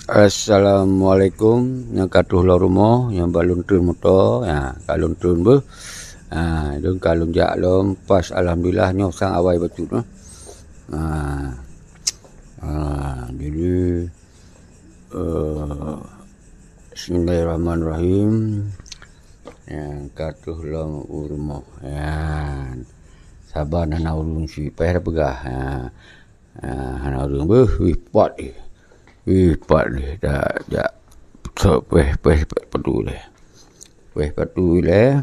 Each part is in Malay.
Assalamualaikum yang katuh la rumah yang balun turun motor ya kalun turun ber dong kalun jak lom pas alhamdulillah nyo sang awai betul no. Jadi bismillahirrahmanirrahim yang katuh la rumah ya sabar nana urung si payah pegah hana urung ber wipat Pak ni dah so peh padu le. Peh padu le.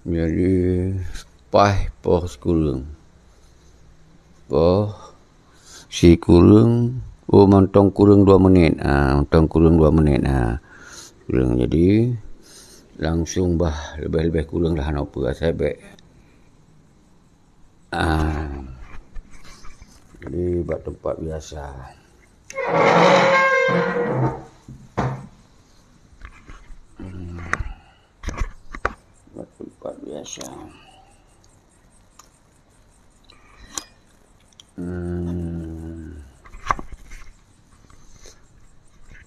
Jadi poh sekurang. Poh si kurang mantong kurang 2 menit. Mantong kurang 2 menit. Kurang jadi langsung lebih kurang dah apa saya baik. Jadi buat tempat biasa. Buat tempat biasa.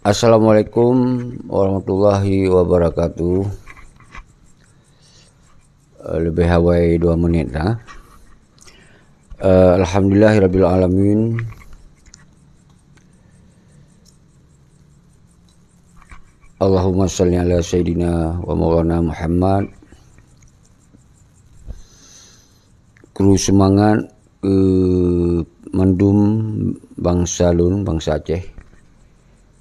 Assalamualaikum warahmatullahi wabarakatuh. Lebih hawai 2 menit dah. Alhamdulillahirabbil alamin. Allahumma shalli ala sayyidina wa maulana Muhammad. Kru semangat mendum bangsa Lun, bangsa Aceh.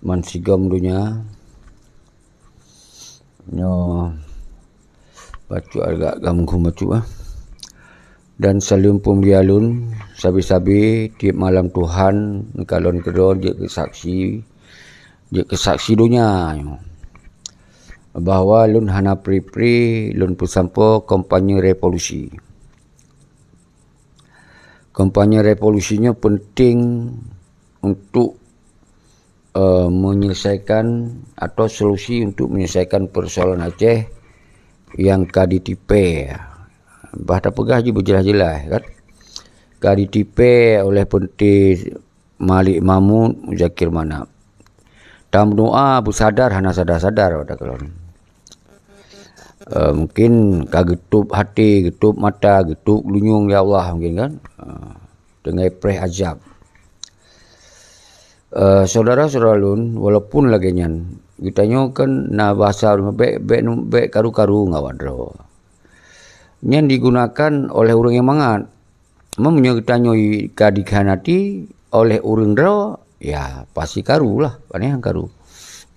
Man sigam dunia. Nyo bacu agak gamung bacu dan salim pun dialun sabi-sabi tiap malam Tuhan kalon kedon dia kesaksi dunia bahawa lun hana pri lun pusampo kampanye revolusi. Kampanye revolusinya penting untuk menyelesaikan atau solusi untuk menyelesaikan persoalan Aceh yang kaditipe. Bahasa pegah je berjelas-jelas kan. Kaditipe oleh Penti Malik Mahmud Muzakir Manap. Tam doa bersadar hana sadar-sadar pada kelon. Mungkin kagetup hati, getup mata, getup lunyung ya Allah mungkin kan. Dengan preh azab. Saudara-saudara Lun walaupun lagi nyan kita kan na bahasa baik karu-karu ngawadro. Yang digunakan oleh orang yang mangat. Menyertanyoi kadikhanati oleh orang dro, ya pasti karu lah, yang karu.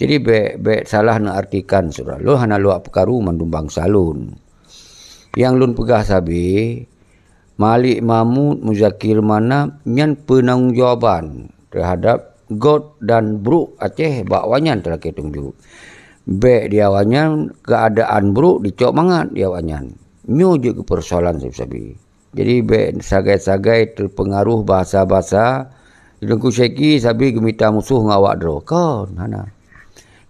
Jadi be salah nak artikan surah. Lo hana lo apa karu mandumbang salun. Yang Lun pegah sabi, Malik Mahmud Muzakir Manap nyan penanggujawaban terhadap God dan Bruk Aceh bakwanyan telah ketung be diawanyan keadaan Bruk dicok mangat diawanyan. Nyo je ke persoalan sabi. Jadi sagai-sagai terpengaruh bahasa-bahasa dengku syeki sabi gemita musuh ngawak dro kon hana.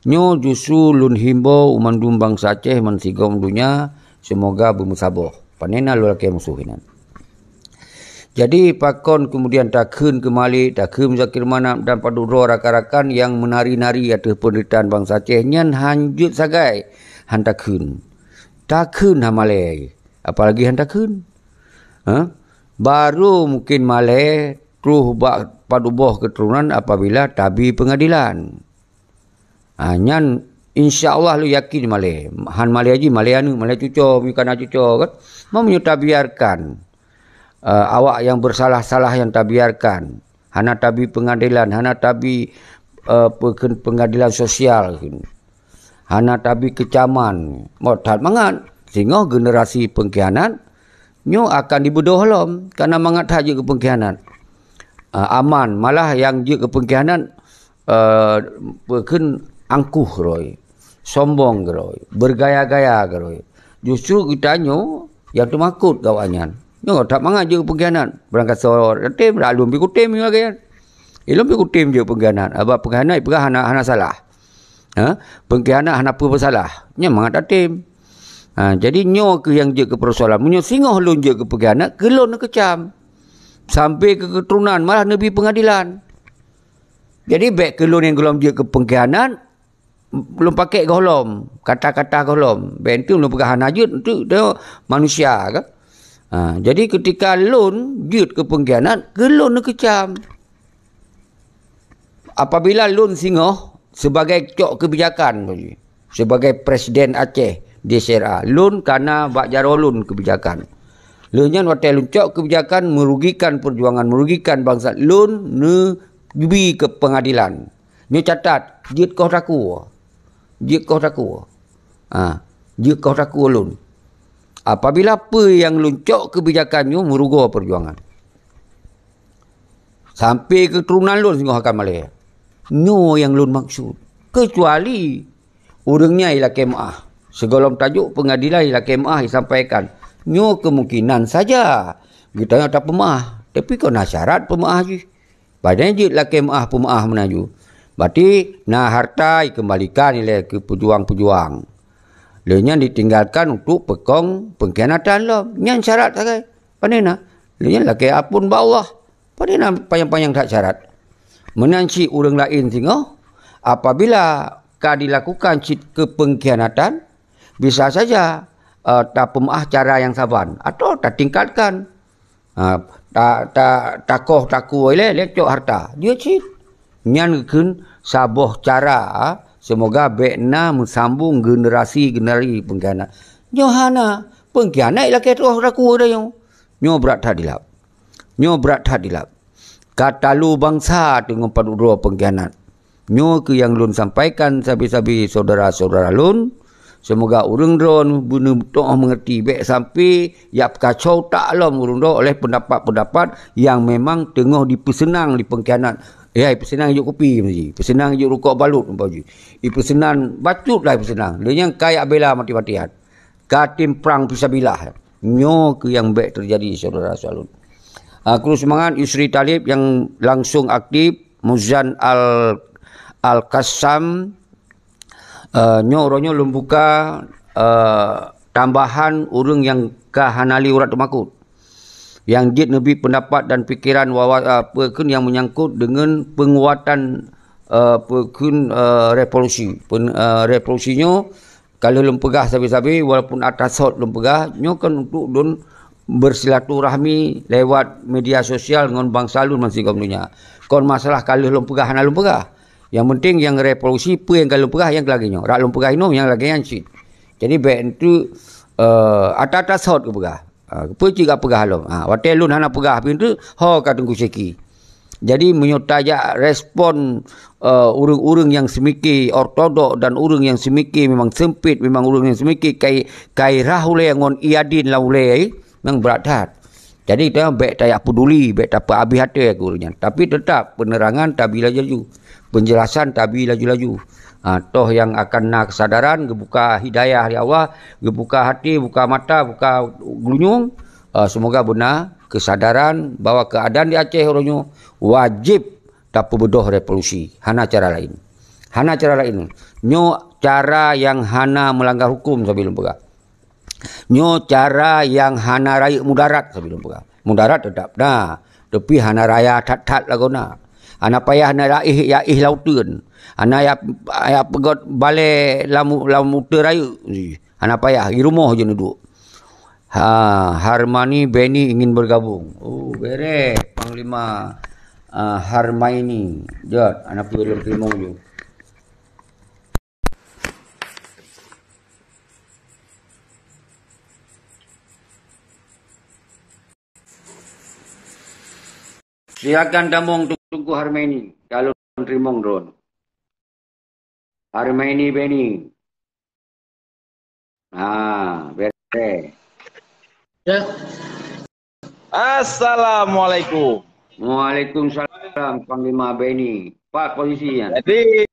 Nyo justru Lun himbau umandum bangsa Aceh mensigom dunia semoga bermusabah. Panena lu laki musuh ini. Jadi pakon kemudian takun kembali takun Muzakir Manap dan padudro rakan-rakan yang menari-nari atas penderitaan bangsa Aceh nyan hanjut sagai hantakun. Takun Malay, apalagi hantakun. Baru mungkin Malay truh paduboh keturunan apabila tabi pengadilan. Nyan insya-Allah lu yakin Malay. Han Malay aja Malay cuco bukan cuco kan. Mau tabiarkan awak yang bersalah-salah yang tabiarkan. Hana tabi pengadilan, hana tabi pengadilan sosial. Hana tabi kecaman motat mangat sehingga generasi pengkhianat nyo akan dibedoh lom karena mangat haji ke pengkhianat aman malah yang je ke pengkhianat berken angkuh roy sombong roy bergaya-gaya roy justru kita nyo yang temakut gawanyan nyo tak mangat je ke pengkhianat berangkat sore tim lalu bi kutim lagi ilmu bi kutim je pengkhianat abah pengkhianat perah hana salah. Pengkhianat hana apa bersalah. Nya mangat atim. Jadi nyo ke yang je ke persoalan. Munyo singoh lun je ke pengkhianat, kelon kecam. sampai ke keturunan, malah Nabi pengadilan. Jadi baik kelon yang golom dia ke pengkhianat, belum pakai golom, kata-kata golom. Baik itu belum pegang najut, itu dia manusia kan. Jadi ketika lon jut ke pengkhianat, kelon dia kecam. Apabila lon singoh sebagai cok kebijakan, sebagai Presiden Aceh di SRA, lon karena bak jarolun kebijakan. Lunyan watai luncok kebijakan merugikan perjuangan, merugikan bangsa. Lun pergi ke pengadilan. Ni catat, jit kau taku. Jit kau taku. Jit kau taku lun. Apabila apa yang luncok kebijakannya merugikan perjuangan. Sampai keturunan lun sehingga akan Malaya. Nyo yang lun maksud. Kecuali orangnya ialah kemah. Segolong tajuk pengadilan ialah kemah disampaikan. Nyo kemungkinan saja. Kita tak pemah. Tapi kau nak syarat pemah je. Padahal je lah kemah pemah menaju. Berarti nah harta dikembalikan oleh ke pejuang-pejuang. Lenyang ditinggalkan untuk pekong pengkhianatan lah. Yang syarat tak pandai nak. Lenyang lah kaya apun bawah. Pandai nak panjang-panjang tak syarat. Menanci orang lain tengok. Apabila kau dilakukan ke pengkhianatan, bisa saja tak pemah cara yang saban atau tak tingkatkan. Takoh taku oleh lecok harta. Dia cit. Nyan kun saboh cara semoga bekna mensambung generasi pengkhianat. Nyohana pengkhianat lah ke roh raku dah yo. Nyo berat hadilap. Nyo berat hadilap. Kata lu bangsa dengan padudro pengkhianat. Nyo ke yang lun sampaikan sabi-sabi saudara-saudara lun. Semoga urang dron betul mengerti baik sampai yap kacau tak alam urang dron oleh pendapat-pendapat yang memang tengah dipersenang di pengkhianat. Persenang juk kopi mesti. Persenang juk rokok balut umpamanya. Persenang bacutlah persenang. Dia yang kaya bela mati-matian. Katim perang fisabilillah. Nyo ke yang baik terjadi saudara-saudara. Aku semangat Yusri Talib yang langsung aktif, Muzan Al-Qassam. Nyo buka tambahan orang yang kahanali urat temakut. Yang jid Nabi pendapat dan fikiran yang menyangkut dengan penguatan revolusi. Revolusinya kalau lempegah sabi-sabi walaupun atas hot lempegah, nyo kan untuk don bersilaturahmi lewat media sosial dengan bangsa lun masih dunia. Kon masalah kalau lempegah hana lempegah. Yang penting yang revolusi apa yang kalau pegah yang laginya. Rak lum pegah ini yang lagi yang cit. Jadi baik itu atas hot ke pegah. Apa juga pegah lum. Watai lun hana pegah pintu ho katungku seki. Jadi menyutajak respon urang-urang yang semiki ortodok dan urang yang semiki memang sempit, memang urang yang semiki kai rahule ngon iadin laule memang berat hat. Jadi kita baik tak peduli, baik tak apa habis hati gurunya. Tapi tetap penerangan tak bila jaju. Penjelasan tabi laju-laju. Toh yang akan nak kesadaran, gebuka hidayah di Allah, gebuka hati, buka mata, buka gulunyung. Semoga benar kesadaran bahwa keadaan di Aceh orangnya wajib tak bedoh revolusi. Hana cara lain. Hana cara lain. Nyo cara yang hana melanggar hukum sebelum pegah. Nyo cara yang hana raya mudarat sebelum pegah. Mudarat tetap. Nah, tapi hana raya tat-tat lagona. Anak payah nak yaih lautan. Anak ayah pegot balai lamu raya. Anak payah di rumah je duduk. Harmani Beni ingin bergabung. Oh, beres Panglima Harmaini. Jod, anak perlu terima je. Silakan damong tunggu Harmaini. Kalau terimong drone. Harmaini Beni. Beres. Ya. Assalamualaikum. Waalaikumsalam Panglima Beni. Pak posisinya. Jadi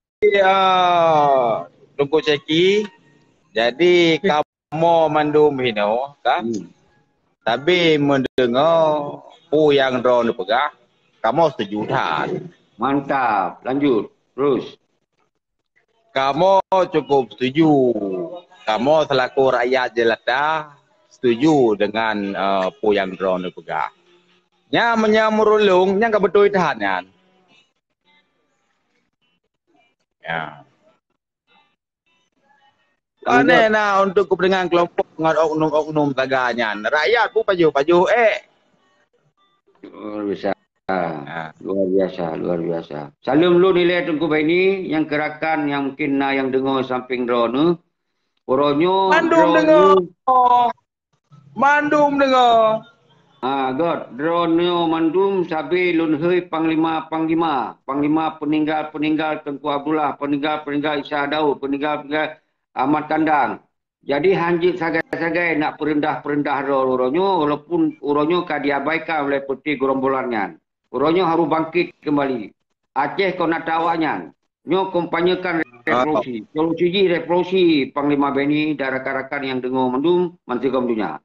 tunggu ceki. Jadi kamu mandum hino kan? Tapi mendengar pu yang drone pegah. Kamu setuju tak? Mantap. Lanjut. Terus. Kamu cukup setuju. Kamu selaku rakyat jelata setuju dengan pu yang drone pegah. Nya menyamurulung, nya enggak betul itahan yan. Ya. Kane na untuk kepentingan kelompok dengan oknum-oknum taganyan. Rakyat pun paju-paju Luar biasa. Luar biasa, luar biasa. Salam lu nilai Tengku Baini yang gerakan yang mungkin yang dengar samping drone. Oronyo Mandum dengar. Mandum dengar. God, drone mandum sabi lun hei panglima peninggal Tengku Abdullah, peninggal Isa Daud, peninggal Ahmad Kandang. Jadi hanjit sagai-sagai nak perendah oronyo walaupun oronyo ka diabaikan oleh peti gerombolannya. Oronyo harus bangkit kembali. Aceh kau nak tawanya. Nyo kompanyekan revolusi. Revolusi Panglima Beni dan rakan-rakan yang dengar mandum Menteri Komdunya.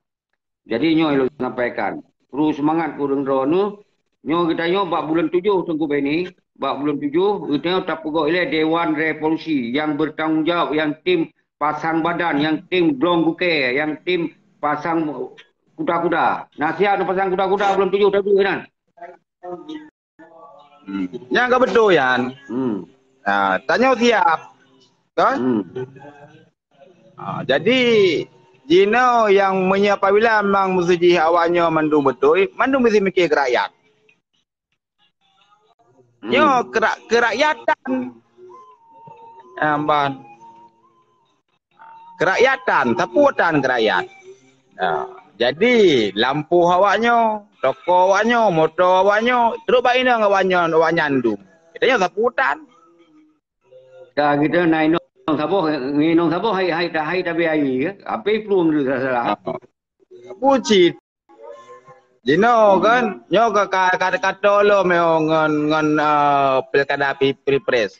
Jadi nyo elok sampaikan. Perlu semangat kurang drone. Nyo kita nyo bak bulan 7 Tengku Beni. Bak bulan 7 kita tak pegawai oleh Dewan Revolusi yang bertanggungjawab, yang tim pasang badan, yang tim blong buke, yang tim pasang kuda-kuda. Nasihat pasang kuda-kuda bulan 7 tapi kan. Yang enggak betul yan. Nah, tanya siap. Kan? Jadi Jino yang apabila memang musuji awalnya mandum betul, mandum mesti mikir ke rakyat. Yo kerakyatan. Amban. Kerakyatan, taputan kerakyat. Jadi lampu awaknya, toko awaknya, motor awaknya, terus baik ni awaknya nyandum. Kita nya taputan. Dah kita naik sabo nginong sabo hai tapi ai ke apa belum salah puji Jino kan nyo kata lo meo ngan pilkada pilpres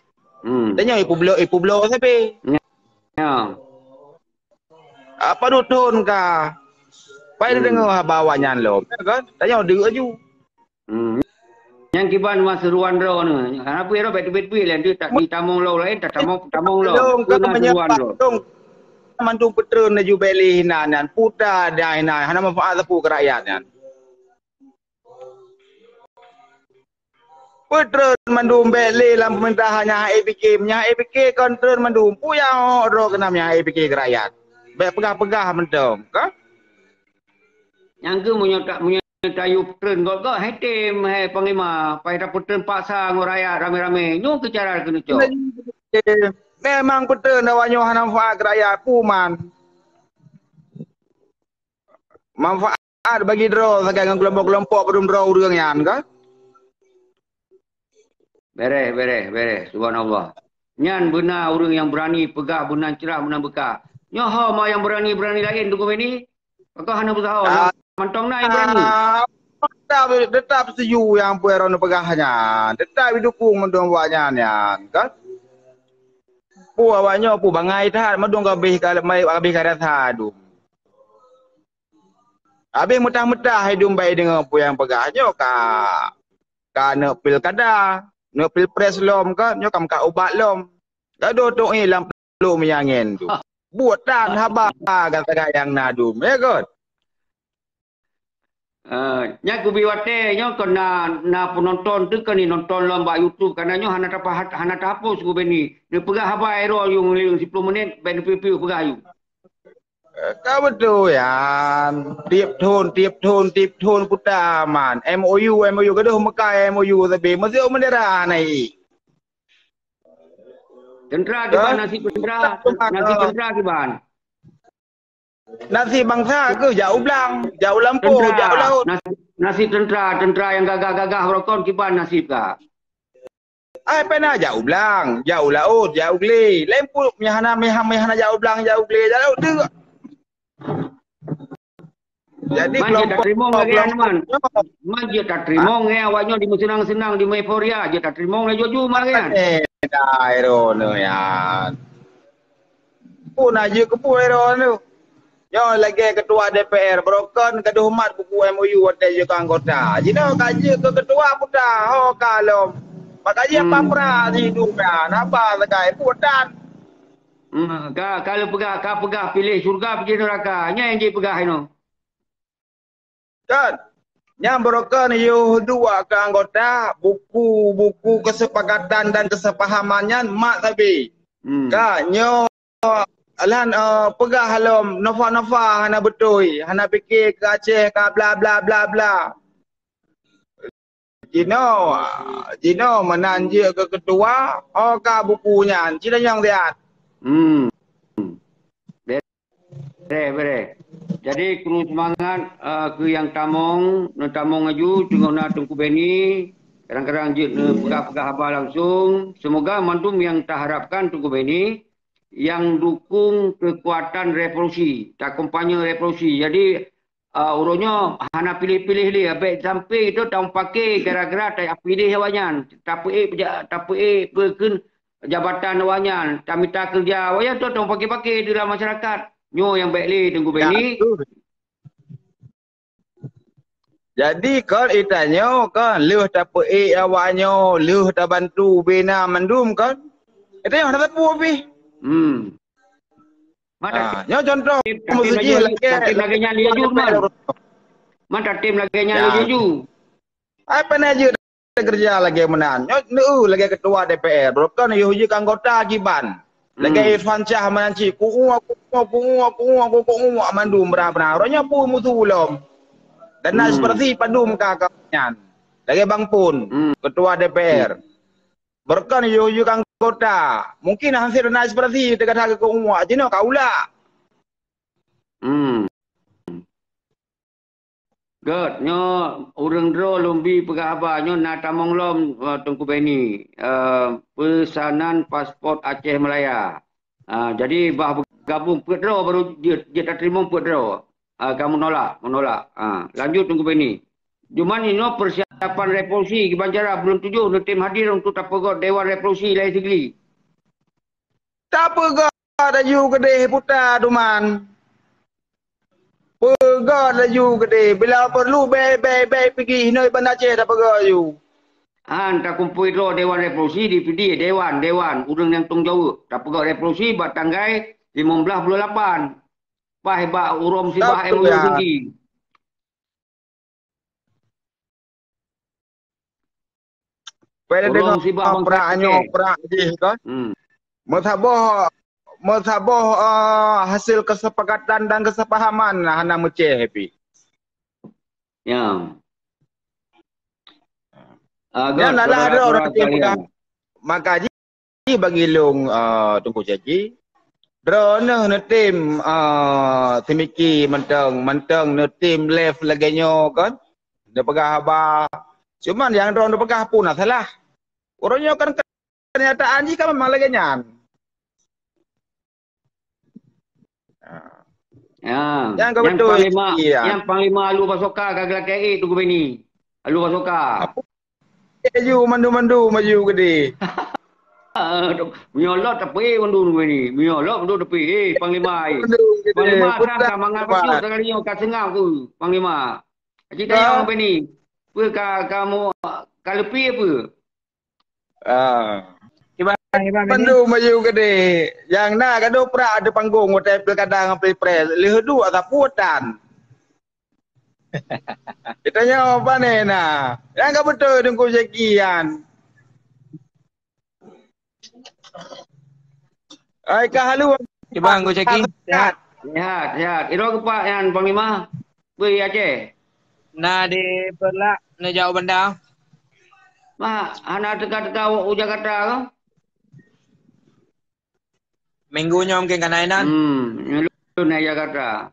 tanya ipu blo sapi ya apa dutun ka pai dengar bawanya lo kan tanya dia aju yang kiban seruan ro ni apa ro bet lain dia tak ditamong lo lain tak tamong lo seruan ro mantu petreun ju beli hinan puta dai na hana manfaat tepu ke rakyat yan petreun mandum beli lam pemerintahannya APK kontrol mandum puya ro kenamnya APK ke rakyat be pegah-pegah mentom ka yang ke menyotak tayu petreun kok hai tim hai panglima pai dah petreun paksa ngoraya rame-rame nyu ke cara kena cok memang petreun awaknya hana manfaat rakyat puman manfaat bagi dro sakai dengan kelompok-kelompok belum dro urang yan ka beres subhanallah nyan benar orang yang berani pegah benar cerah benar bekah nyoh mau yang berani lain tunggu ini kau hana berusaha mantong na yang berani tetap setuju yang pueron pegahnya tetap didukung mendong wanya kan pu awaknya pu bangai tahan mendong gabih kada sadu habis metah-metah hidung baik dengan pu yang pegahnya ka ne pilkada ne pilpres lom ka nyo kam ka ubat lom gado tok ni lam lu meyangen tu buat dan haba kata yang nadum ya god nya kubi wate nyo kon na penonton tu kan ni nonton lomba YouTube karena nyo hana hapus ku beni ni pegah haba ero yung 10 minit ben piu pegah yu ka betul ya tiap tone puta man MOU gaduh mekai MOU tapi masih bendera nai tentera di mana nasi tentera di mana nasi bangsa ke jauh belang, jauh lampau, jauh laut. Nasi tentera yang gagah-gagah rokon kiban nasib ka. Pena jauh belang, jauh laut, jauh geli. Lempu mihana jauh belang, jauh geli, jauh laut tu. Jadi kelompok man je tak terima nge awaknya di senang-senang di euforia je tak terima nge joju marian. Dah ero ya. Pun aja ke ero tu. Yo lagi ketua DPR broken kaduh mat buku MOU ada je anggota. Jino kaji ke ketua puta ho kalom. Makaji pampra di hidupnya. Napa sekai putan. Kalau pegah pilih surga pergi neraka. Nya yang je pegah ino. Kan? Yang broker you dua ke anggota buku-buku kesepakatan dan kesepahamannya mak tapi. Ka nyo alan pegah halom nova hana betul hana fikir ke Aceh ka bla bla bla bla. Jino menanjir ke ketua ka bukunya. Cina yang lihat. Bere. Jadi kru semangat ke yang tamong aju tengok na Tengku Beni kadang-kadang je pegah-pegah abah langsung. Semoga mantum yang tak harapkan Tengku Beni yang dukung kekuatan revolusi, tak kampanye revolusi. Jadi urutnya hana pilih-pilih dia, baik sampai itu tak pakai gara-gara tak pilih awanyan, tak perken jabatan awanyan, tak minta kerja awanyan tu tak pakai-pakai di dalam masyarakat. Nyo yang baik li Tengku Beni. Jadi kan itanya kan leuh tak awanyo, leuh tak bantu bina mendum kan. Itu yang ada tapu habis. Nyo contoh tim lagi nyali aju man. Mana tim lagi nyali aju. Apa aja kerja lagi menan. Nyo lagi ketua DPR. Bukan yo anggota Giban. Lagi Irfan Syah menanci ku mandum benar-benar. Orangnya pun mutu belum. Dan seperti padum kakaknya. Lagi Bang Pun, ketua DPR. Berkan yo anggota. Mungkin hasil dan seperti dekat harga ke umum. Jino kaulah. Good. Nyo urang dro lumbi pegah abah nyo na tamong lom Tengku Beni. Pesanan pasport Aceh Melaya. Jadi bah bergabung pedro baru dia tak terima pedro. Kamu menolak. Lanjut Tengku Beni. Cuman ini persiapan revolusi di Banjara belum tujuh tim hadir untuk tak pegot Dewan Revolusi lain segeli. Tak pegot ada you gede putar duman. Pegot laju gede. Bila perlu baik pergi hinai Bandar Aceh tak pegot you. Tak kumpul itu Dewan Revolusi DPD Dewan urang yang tanggungjawab. Tak pegot revolusi buat tanggai 15 bulan 8. Bah hebat urum si bah MOU tinggi. Pada dengar perak je kan. Mertabah hasil kesepakatan dan kesepahaman hana Meceh happy. Ya. Ya nalah ada orang yang maka bagi long Tungku Jaji. Drone ne tim timiki mentang ne tim left laganyo kan. Dia pegah abah. Cuman yang drone dia pegah pun salah. Orangnya kan kenyataan jika memang laganyan. Yang panglima Alu Basoka gagal KI Tengku Beni. Alu Basoka. Maju maju gede. Miolot tapi mandu Beni. Miolot mandu tapi panglima. Panglima kan mangan pacu sekali yo kat sengau ku panglima. Cerita yang Beni. Apa kamu kalepi apa? Mandu maju gede. Yang na kado pra ada panggung hotel pilkada dengan pilpres. Lihat dua tak putan. Ditanya apa nih nah? Yang enggak betul Tengku sekian. Ai kahalu Bang go ceki. Sehat. Iro kepak yang panglima. Beri Aceh. Na di perlak na jauh bandar. Anak teka-teka Jakarta ke? Minggunya mungkin kan ainan. Lu naik Jakarta.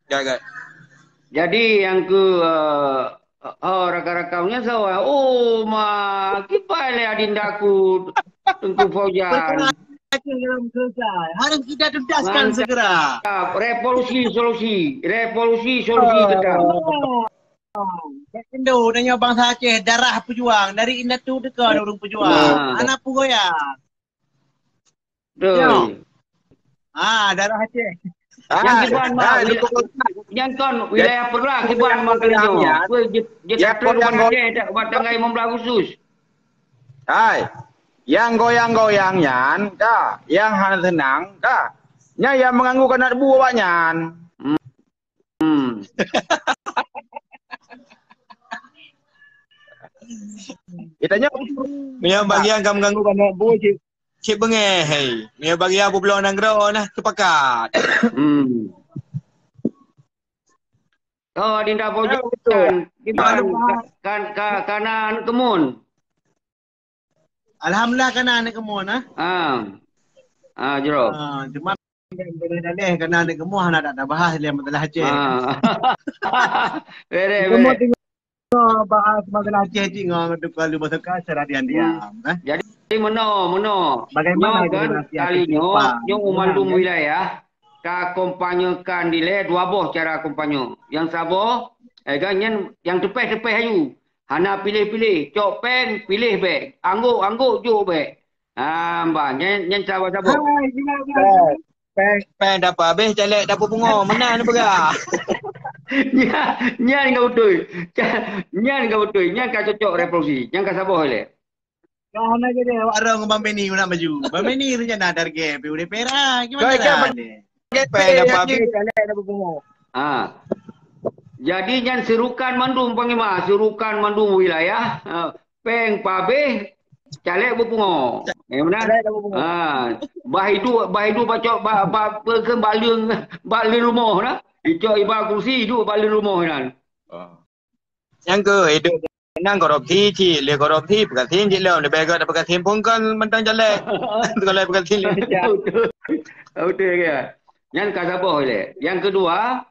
Jaga. Jadi yang ke rakan-rakannya sawa. Kipai le adindaku Tengku Faujan. Harus kita tuntaskan segera. Revolusi solusi kita. Indo nanya bangsa Aceh darah pejuang dari indah tu dekat orang pejuang. Anak pugoya. Darah Aceh. Yang kiban yang kon wilayah Perak kiban makan itu. Dia orang Aceh tak buat tanggal 15 Agustus. Hai. Yang goyang-goyangnya kah? Yang hana tenang kah? Nya yang mengganggu anak buah banyak. Ditanya Mia bagian kamu ganggu banyak bu cik bengeh. Hey. Mia bagian bu belum nanggro nah kepakat. Oh, dinda betul. pojan. Kan kanan kemun. Alhamdulillah kena anak kemua nah. Jero. Cuma dalih kena anak kemua nak tak bahas dia masalah Aceh. Bere. Bahas masalah Aceh tinggal tu kalau bahasa kasar diam-diam. Jadi meno. Bagaimana kan kalinya nyo umandum wilayah ka kompanyekan dile dua boh cara kompanyo. Yang sabo kan yang tepeh ayu. Hana pilih-pilih, cok peng pilih be. Angguk juk be. Mbak nyen sabo. Peng dapat habis calek dapur bunga. Menang ni berah. Nyan kau betul. Nyan ka cocok revolusi. Nyan ka sabo le. Kau nak jadi awak orang Bang Beni nak maju. Bang Beni tu jangan ada target PUD Perak. Gimana ni? Peng dapat habis calek dapur bunga. Jadi nyan serukan mandum pangima, serukan mandum wilayah. Peng pabe calek berpungo. Benar? Bahidu bacok ke balun rumah nah. Icok iba kursi itu balun rumah kan. Yang ke hidup nang korop ti le korop ti pekatin je lem lebih ke pekatin pun kan mentang jalek. Kalau pekatin le. Betul ke? Yang kasabo le. Yang kedua,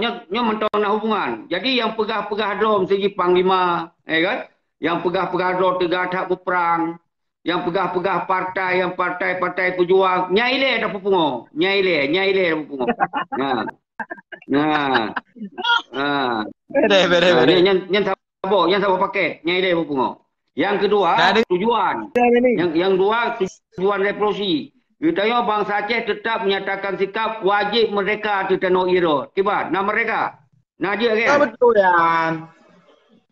nyo mentang nak hubungan. Jadi yang pegah-pegah dom segi panglima, kan? Yang pegah-pegah dom tegak tak berperang. Yang pegah-pegah partai, yang partai pejuang, nyai le dah pupungo. Nyai le dah pupungo. Bere. Yang sabo paket, nyai le pupungo. Yang kedua, tujuan. Yang dua, tujuan revolusi. Kitanya bangsa Aceh tetap menyatakan sikap wajib mereka di tanah Iro. Tiba, nama mereka. Nah dia kan? Betul Yan.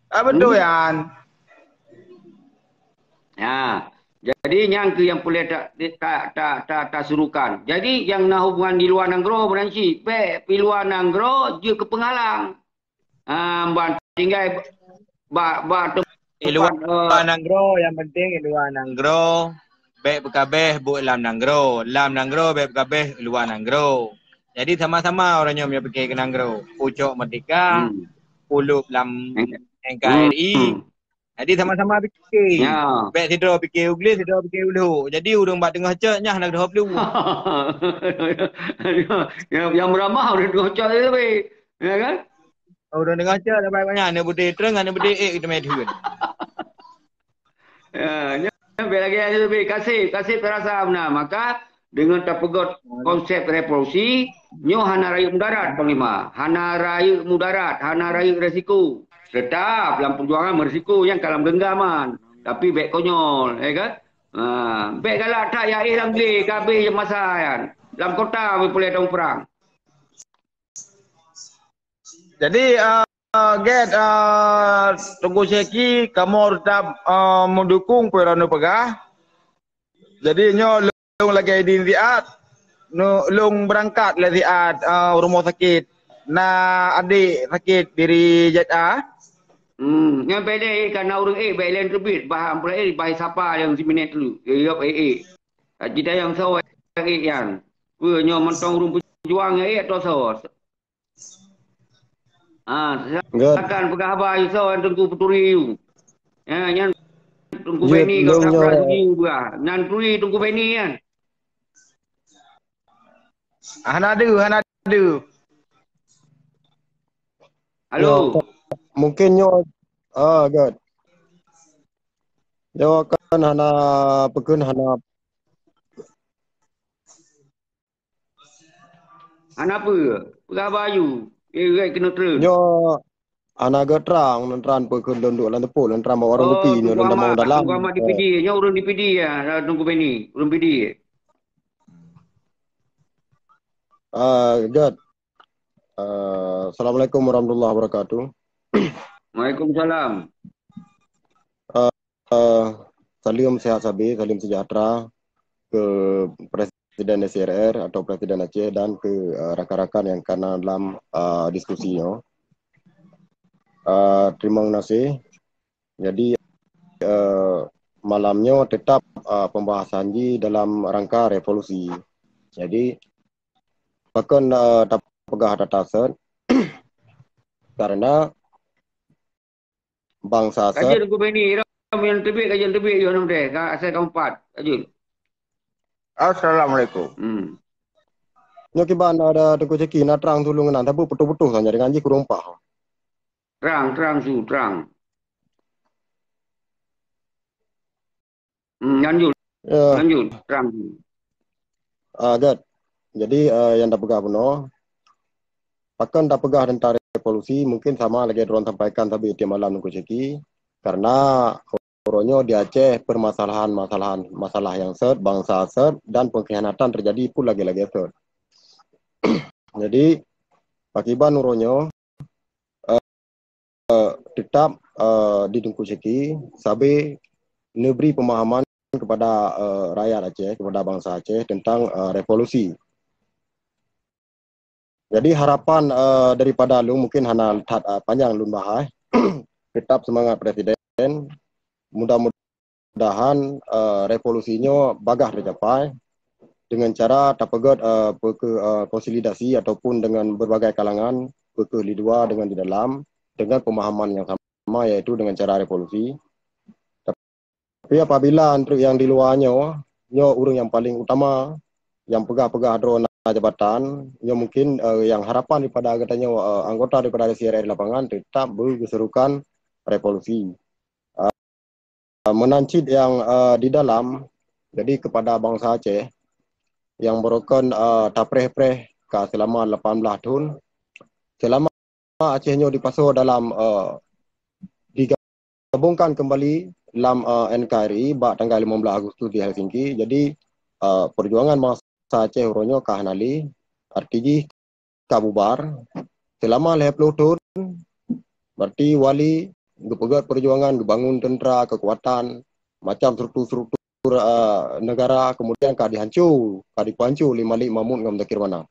Betul Yan. Jadi yang boleh tak surukan. Jadi yang nak hubungan di luar Nanggro beransi, di luar Nanggro je ke penghalang. Tinggal di luar Nanggro yang penting di luar Nanggro. Baik berkabeh bu lam Nanggro, baik berkabeh luar Nanggro. Jadi sama-sama orangnya punya pergi ke Nanggro. Pucuk Merdeka, Pulup lam NKRI. Jadi sama-sama fikir. Baik tidur fikir Uglis, tidur fikir Ulu. Jadi urung bak tengah cek nyah nak dah pelu. Yang beramah urang tengah cek tu be. Ya kan? Urang tengah cek dah banyak ni budi terang ni budi kita mai dhun. Lagi yang lebih kasih terasa benar. Maka dengan terpegot konsep revolusi, nyo hana rayu mudarat panglima, hana rayu mudarat, hana rayu resiko. Tetap dalam perjuangan berisiko yang kalam genggaman, tapi baik konyol, kan? Baik galak tak ya dalam geli, kabeh yang masa kan. Dalam kota boleh dalam perang. Jadi Tunggu Syeki kamu tetap mendukung Perano Pegah. Jadi nyo long lagi di Riad, long berangkat le Riad rumah sakit. Adik sakit diri Jeddah. Yang beda kerana orang baik lain terbit bahan pula baik siapa yang si minit dulu. Ya kita yang sawah yang nyo mentong urung pejuang atau sawah. Silakan pegah abah Yusof tunggu peturi you. Yang tunggu Beni kau tak pernah you juga. Nan turi tunggu Beni kan. Hanadu. Halo. Mungkin nyo God. Nyo akan hana pekun hana apa? Pegah bayu. Kena terus. Nyo anaga terang nentran pekun donduk lan tepul nentran bawa orang tepi nyo lan mau dalam. Tunggu amat DPD, nyo urun DPD ya, tunggu Beni, urun PD. God. Assalamualaikum warahmatullahi wabarakatuh. Waalaikumsalam. Salam sehat sabi, salam sejahtera ke Presiden SRR atau Presiden Aceh dan ke rakan-rakan yang kena dalam diskusinya. Terima kasih. Jadi malamnya tetap pembahasan di dalam rangka revolusi. Jadi bahkan tak pegah dataset karena bangsa set Kajian aku ini, yang tebik, kajian tebik, you know deh. Asal kamu 4, kajian. Assalamualaikum. nyo kiban ada tengku ceki na terang tulung nan tapi betul-betul saja dengan ji kurumpah. Terang, su, terang. Lanjut, terang. Jadi yang tak pegah benar, bahkan tak pegah tentang revolusi mungkin sama lagi drone sampaikan tapi dia malam tengku ceki karena orangnya di Aceh masalah yang set, bangsa set dan pengkhianatan terjadi pun lagi-lagi set. Jadi akibat nuronyo tetap di Tengku Ceki sampai memberi pemahaman kepada rakyat Aceh, kepada bangsa Aceh tentang revolusi. Jadi harapan daripada lu mungkin hana panjang lu bahas tetap semangat presiden, mudah-mudahan revolusinya bagah tercapai dengan cara tapegat konsolidasi ataupun dengan berbagai kalangan di luar dengan di dalam dengan pemahaman yang sama yaitu dengan cara revolusi. Tapi apabila untuk yang di luarnya nyo urang yang paling utama yang pegah-pegah drone jabatan nyo mungkin yang harapan daripada katanya anggota daripada CRR lapangan tetap berserukan revolusi. Menancit yang di dalam jadi kepada bangsa Aceh yang merupakan tapreh-preh selama 18 tahun selama Acehnya dipasok dalam digabungkan kembali dalam NKRI tanggal 15 Agustus di Helsinki. Jadi perjuangan bangsa Aceh uronyo kahanali artinya kabubar selama 20 tahun berarti wali gepegat perjuangan dibangun tentera kekuatan macam struktur negara kemudian dihancur, dipancu lima mamun ngam dakir mana.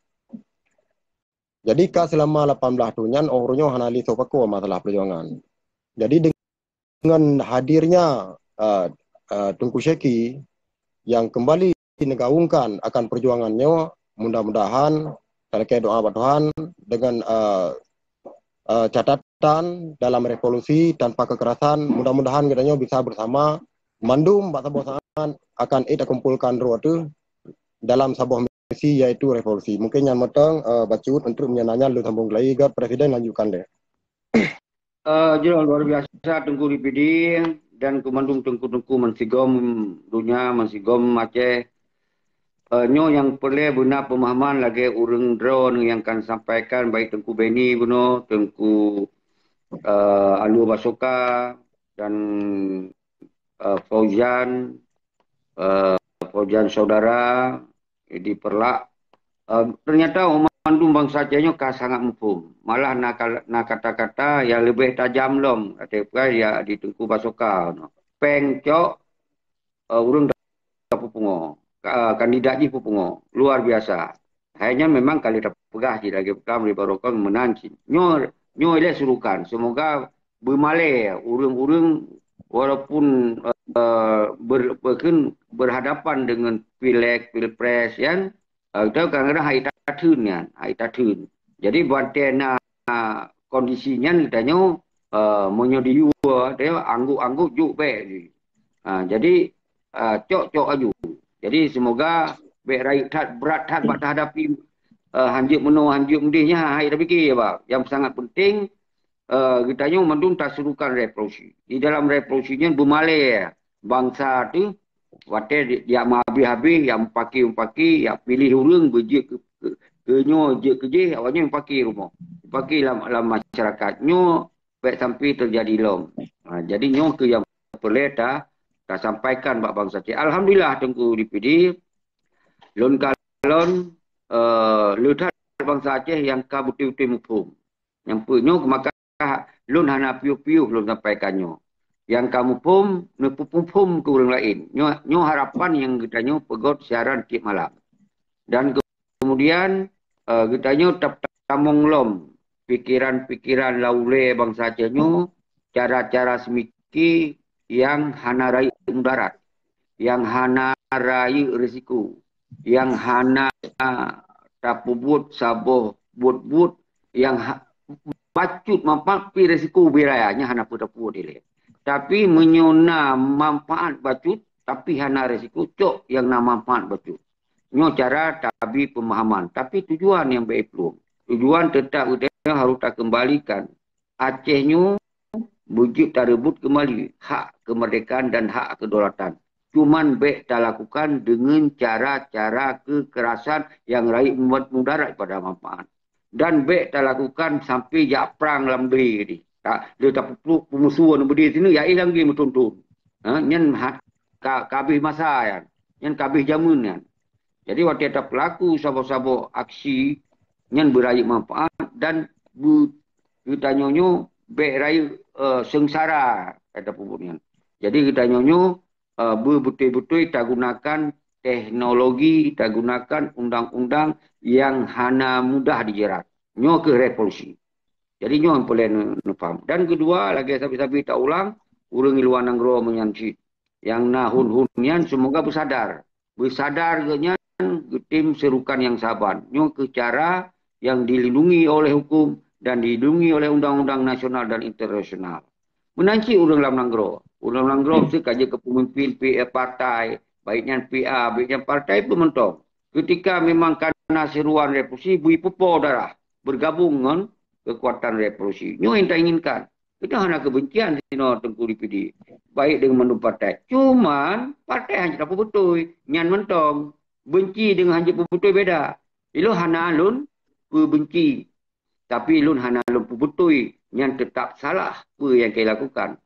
Jadi selama 18 tahun orangnya hanali sopako masalah perjuangan. Jadi dengan hadirnya Tengku Ceki yang kembali digaungkan akan perjuangannya, mudah-mudahan terkait doa Tuhan dengan catatan dalam revolusi tanpa kekerasan, mudah-mudahan katanya bisa bersama mandum bangsa-bangsa akan kumpulkan roh itu dalam sebuah misi yaitu revolusi. Mungkin yang meteng bacut untuk menyenanya lu sambung lagi ke presiden lanjutkan deh. Jelas luar biasa Tengku DPD dan Komandung Tengku Mensigom dunia Mensigom Aceh. Nyo yang perlu benar pemahaman lagi urang drone yang akan sampaikan baik Tengku Beni Buno, Tengku Alua Basoka dan Fauzan saudara di Perlak. Ternyata Komandung bangsa Acehnya sangat mufum. Malah nak kata-kata yang lebih tajam lom. Kata ya di Tengku Basoka. Pengcok urang pupungo. Kandidat di pupungo. Luar biasa. Hanya memang kali terpegah di lagi pertama di Barokah menanci. Nyo ile surukan. Semoga bermalai urang-urang walaupun berhadapan dengan pileg, pilpres yang kita kadang-kadang hai tatun. Jadi buat kondisinya ditanya monyo diua dia angguk-angguk juk be. Jadi cok aju. Jadi semoga be berat buat hadapi hanjuk mendihnya hai tak fikir apa. Yang sangat penting kita mendung tak serukan revolusi. Di dalam revolusinya bermalai bangsa tu wate dia habis-habis yang paki yang pilih urang berjek ke awalnya yang paki rumah. Paki dalam masyarakat. Nyo baik sampai terjadi lom. Jadi nyo ke yang peleta tak sampaikan bak bangsa Aceh. Alhamdulillah Tengku DPD lon kalon letak bangsa Aceh yang ka betul-betul mufum. Yang punyo maka lon hana piu-piu lon sampaikannya. Yang kamu pum nepupum ke orang lain. Nyo harapan yang kita nyo pegot siaran tiap malam. Dan kemudian kita nyo tamong lom pikiran-pikiran laule bangsa Aceh nyo, cara-cara ki yang hana raya mudarat, yang hana raya risiko, yang hana tapubut saboh but yang bacut manfaat pi risiko birayanya hana putapu dile. Tapi menyona manfaat bacut tapi hana risiko cok yang na manfaat bacut. Nyo cara tabi pemahaman, tapi tujuan yang baik belum. Tujuan tetap utama harus tak kembalikan. Aceh wujud tak rebut kembali hak kemerdekaan dan hak kedaulatan. Cuman baik tak lakukan dengan cara-cara kekerasan yang raih membuat mudarat pada manfaat. Dan baik tak lakukan sampai jak perang lambi ni. Dia tak pemusuhan berdiri sini, ya ilang lagi mentuntun. Yang kabih masa kan. Yang kabih zaman kan. Jadi waktu ada pelaku sabo-sabo aksi yang beraih manfaat dan kita nyonyo baik raya sengsara kata pupuknya. Jadi kita nyonyo betul-betul kita gunakan teknologi, kita gunakan undang-undang yang hana mudah dijerat. Nyo ke revolusi. Jadi nyo yang boleh faham. Dan kedua lagi sabi-sabi tak ulang, urang iluan nanggro menyanci. Yang nahun-hunyan semoga bersadar. Bersadar genya tim serukan yang sabar. Nyo ke cara yang dilindungi oleh hukum dan dilindungi oleh undang-undang nasional dan internasional. Menanci urang lam nanggro. Urang nanggro sekaja kepemimpin partai, baiknya PA, baiknya partai pementong. Ketika memang karena seruan revolusi, bui pepo darah bergabung dengan kekuatan revolusi. Nyo yang tak inginkan. Kita hanya kebencian sino Tengku DPD. Baik dengan mendukung partai. Cuman partai hanya tak betul. Nyan mentong. Benci dengan hanya betul beda. Ilo hana alun benci. Tapi ilun hana alun betul yang tetap salah apa yang kita lakukan.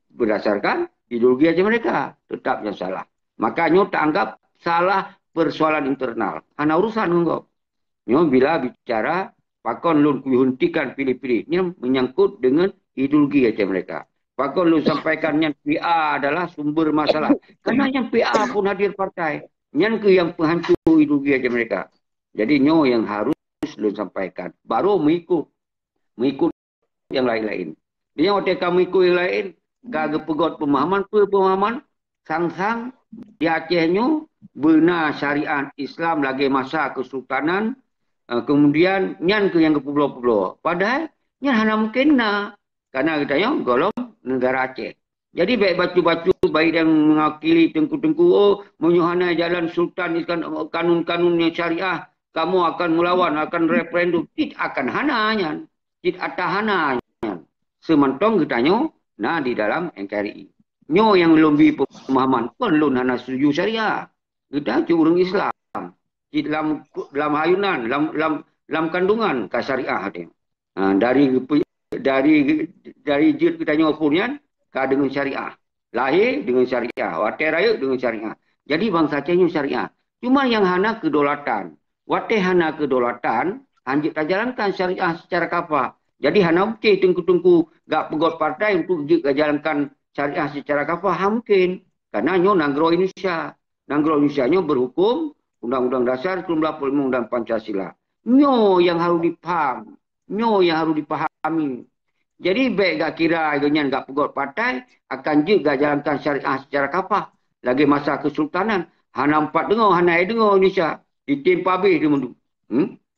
Berdasarkan ideologi aja mereka. Tetap yang salah. Makanya tak anggap salah persoalan internal. Hana urusan enggak. Nyo bila bicara pakon lun dihentikan pilih-pilih. Ini menyangkut dengan ideologi aja mereka. Pakon lun sampaikan yang PA adalah sumber masalah. Karena yang PA pun hadir partai. Yang yang penghancur ideologi aja mereka. Jadi nyo yang harus lun sampaikan. Baru mengikut yang lain-lain. Dia waktu kamu ikut yang lain, kagak pegot pemahaman, sang-sang di Aceh nyo benar syariat Islam lagi masa kesultanan. Kemudian nyan ke yang ke pulau-pulau. Padahal nyan hanya mungkin na. Karena kita yang golong negara Aceh. Jadi baik batu-batu, baik yang mengakili tengku-tengku, oh menyuhana jalan sultan, kanun-kanunnya syariah, kamu akan melawan, akan referendum. Tidak akan hananya. Tidak ada hananya. Sementong kita nyo, nah di dalam NKRI. Nyo yang lebih pemahaman, pun lun hana setuju syariah. Kita curang Islam. Dalam hayunan, dalam kandungan ke syariah. Dari jid kita nyo pun dengan syariah. Lahir dengan syariah. Watai raya dengan syariah. Jadi bangsa Aceh syariah. Cuma yang hana kedaulatan. Watai hana kedaulatan, hanjit tak jalankan syariah secara kafah. Jadi hana mungkin tengku-tengku gak pegot partai untuk juga jalankan syariah secara kafah. Mungkin. Karena nyo nanggro Indonesia. Nanggro Indonesia nyo berhukum Undang-Undang Dasar 1945 dan Pancasila. Nyo yang harus dipaham. Nyo yang harus dipahami. Jadi baik gak kira dengan gak pegot partai akan juga jalankan syariah secara kafah. Lagi masa kesultanan. Hana empat dengar, hana dengar Indonesia. Ditimpa habis dia mundur.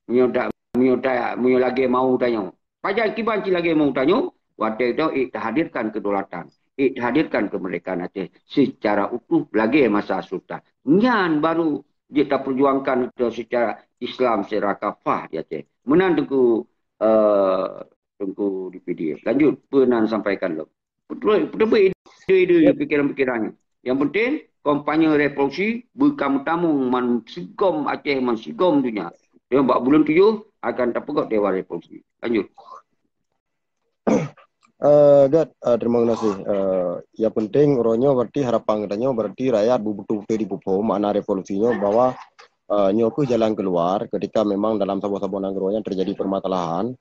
Mio lagi mau tanya. Pajak kibanci lagi mau tanya. Waktu itu hadirkan kedaulatan. Hadirkan kemerdekaan Aceh secara utuh lagi masa sultan. Nyan baru dia tak perjuangkan itu secara Islam, secara kafah di Aceh. Menang Tengku DPD. Lanjut, Penan sampaikan lo. Betul ide-ide pikiran-pikirannya. Yang penting, kampanye revolusi, berkamu-tamu, sigom Aceh, sigom dunia. Dia bulan 7 akan terpegot Dewan Revolusi. Lanjut. Terima kasih. Yang penting, orangnya berarti harapan katanya berarti rakyat betul-betul dipupuk makna revolusinya bahwa nyoku jalan keluar ketika memang dalam sebuah negara terjadi permasalahan.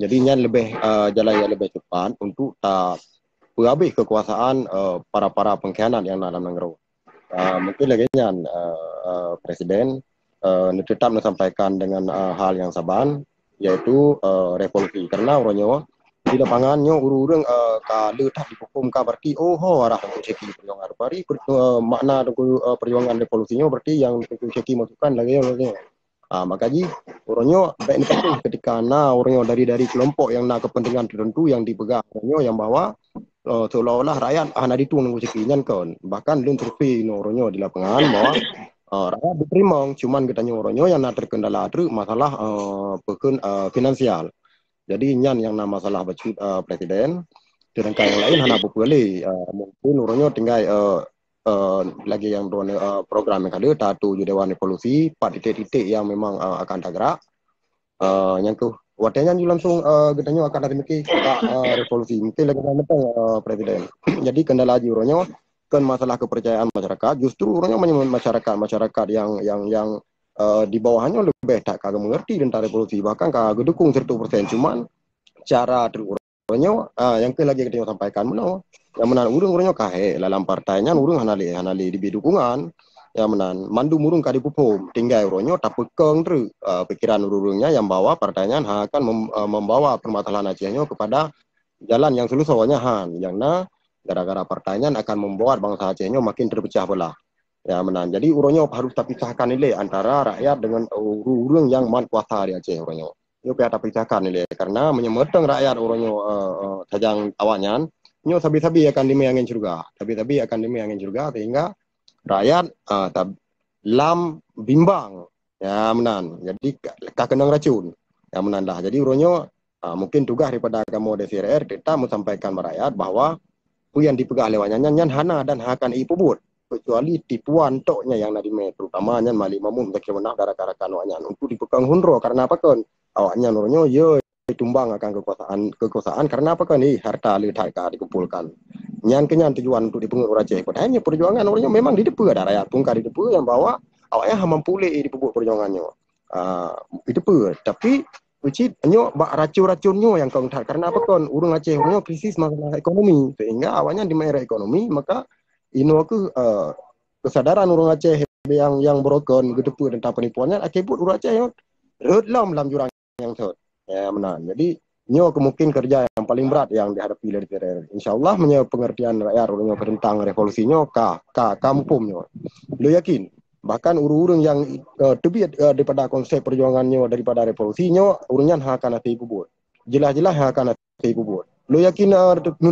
Jadinya lebih jalan yang lebih cepat untuk tak berhabis kekuasaan para pengkhianat yang dalam negara. Mungkin lagi Presiden tetap menyampaikan dengan hal yang sabar, yaitu revolusi. Karena orangnya di lapangannya urung-urung ka letak dihukum ka berarti arah untuk ceki perjuangan bari makna perjuangan revolusinya berarti yang untuk ceki masukkan lagi makanya orangnya baik ini penting ketika orangnya dari kelompok yang kepentingan tertentu yang dipegang orangnya yang bawa seolah-olah rakyat hanya ditunggu cekinya kan bahkan lun survei orangnya di lapangan bahwa rakyat diterima cuman katanya orangnya yang terkendala masalah finansial. Jadi yang masalah baju presiden, sedangkan yang lain hanya boleh mungkin urunnya tinggal lagi yang program yang ada tatu Dewan Revolusi 4 titik-titik yang memang akan tergerak. Yang tu watanya langsung gedanya akan ada mikir revolusi mungkin lagi mentang presiden. Jadi kendala lagi urunnya kan masalah kepercayaan masyarakat. Justru urunnya menyebut masyarakat yang di bawahnya lebih tak kagak mengerti tentang revolusi bahkan kagak dukung 100%, cuman cara terurangnya yang lagi kita sampaikan yang menan urung-urungnya kahe dalam partainya urung hanali di dukungan yang menan mandu murung kadi pupum tinggal urungnya tak pekeng pikiran urungnya yang bawa partainya akan membawa permasalahan Acehnya kepada jalan yang selusnya yang gara-gara partainya akan membuat bangsa Acehnya makin terpecah belah. Ya menan. Jadi urunnya harus terpisahkan nilai antara rakyat dengan urung yang man kuasa di Aceh urunnya. Ini pihak terpisahkan nilai karena menyemeteng rakyat urunnya sajang awalnya. Nyo sabi-sabi akan dimeyangin juga. Sabi-sabi akan dimeyangin juga sehingga rakyat lam bimbang. Ya menan. Jadi kakenang racun. Ya menan lah. Jadi urunnya mungkin tugas daripada kamu DPR kita menyampaikan rakyat bahwa yang dipegang lewatnya nyan hana dan akan ipubut. Kecuali tipuan toknya yang nadime terutamanya mali mamun tak kena gara-gara kanwanya untuk dipegang hunro karena apa kan awaknya nurnya yo ditumbang akan kekuasaan karena apa kan harta lihat dikumpulkan nyan tujuan untuk dipengaruh Aceh padahal perjuangan orangnya memang di depan ada rakyat tungkar di depan yang bawa awaknya hamam pulih di pupuk perjuangannya di depan tapi ucit nyo bak racun-racunnya yang kau karena apa kan urung Aceh orangnya krisis masalah ekonomi sehingga awaknya di era ekonomi maka ino aku kesadaran orang Aceh yang broken gitu pun tentang penipuannya akibat orang Aceh yang redlam dalam jurang yang ya menan. Jadi nyo kemungkinan kerja yang paling berat yang dihadapi oleh DPR. Insyaallah menye pengertian rakyat orangnya tentang revolusinya kamu pumnya. Lo yakin bahkan urung-urung yang lebih daripada konsep perjuangannya daripada revolusinya urungnya akan hati bubur. Jelas-jelas akan hati bubur. Lo yakin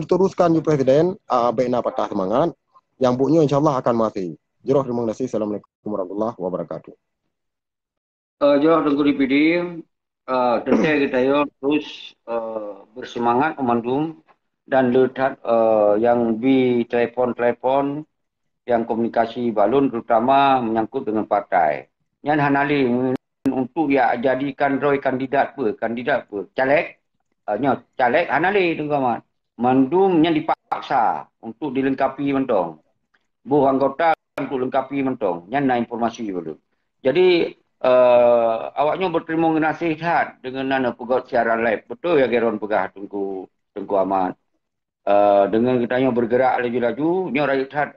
teruskan presiden baiknya patah semangat yang buknya insyaAllah akan mati. Joroh terima kasih. Assalamualaikum warahmatullahi wabarakatuh. Joroh tunggu di PD. Tentu kita terus bersemangat memandung dan lihat yang di telepon yang komunikasi balun terutama menyangkut dengan partai. Yang hanali untuk jadikan roy kandidat caleg hanali tenggaman. Mandum yang dipaksa untuk dilengkapi mentong. Bu anggota untuk lengkapi mentong. Yang nak informasi dulu. Jadi awaknya berterima nasihat dengan nana pegat siaran live. Betul ya Geron pegah Tengku Ahmad. Dengan kitanya bergerak laju-laju, nyo rakyat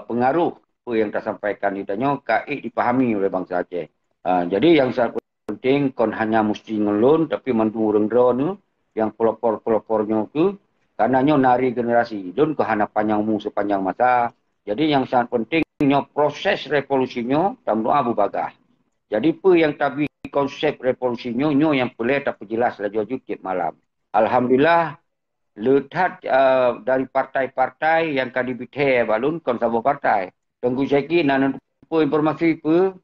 pengaruh apa yang tersampaikan ditanya kaik dipahami oleh bangsa Aceh. Jadi yang sangat penting kon hanya mesti ngelun tapi mandu urang ni yang pelopor-pelopornya ke karena nyo nari generasi don ke hana panjangmu sepanjang masa. Jadi yang sangat penting nyo proses revolusinya tam doa Abu Bagah. Jadi apa yang tabi konsep revolusinya nyo yang boleh tapi jelas laju tiap malam. Alhamdulillah lihat dari partai-partai yang kadi bithe balun kon sabo partai. Tunggu seki nan informasi pe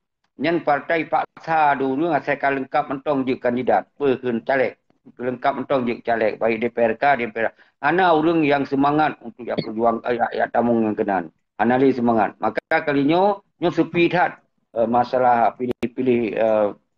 nyen partai paksa dulu ngasihkan lengkap mentong je kandidat pe caleg. Lengkap mentong je caleg baik DPRK DPR. Ana urang yang semangat untuk perjuang rakyat tamung yang kenan. Ana li semangat. Maka kalinya nyo sepi dah masalah pilih-pilih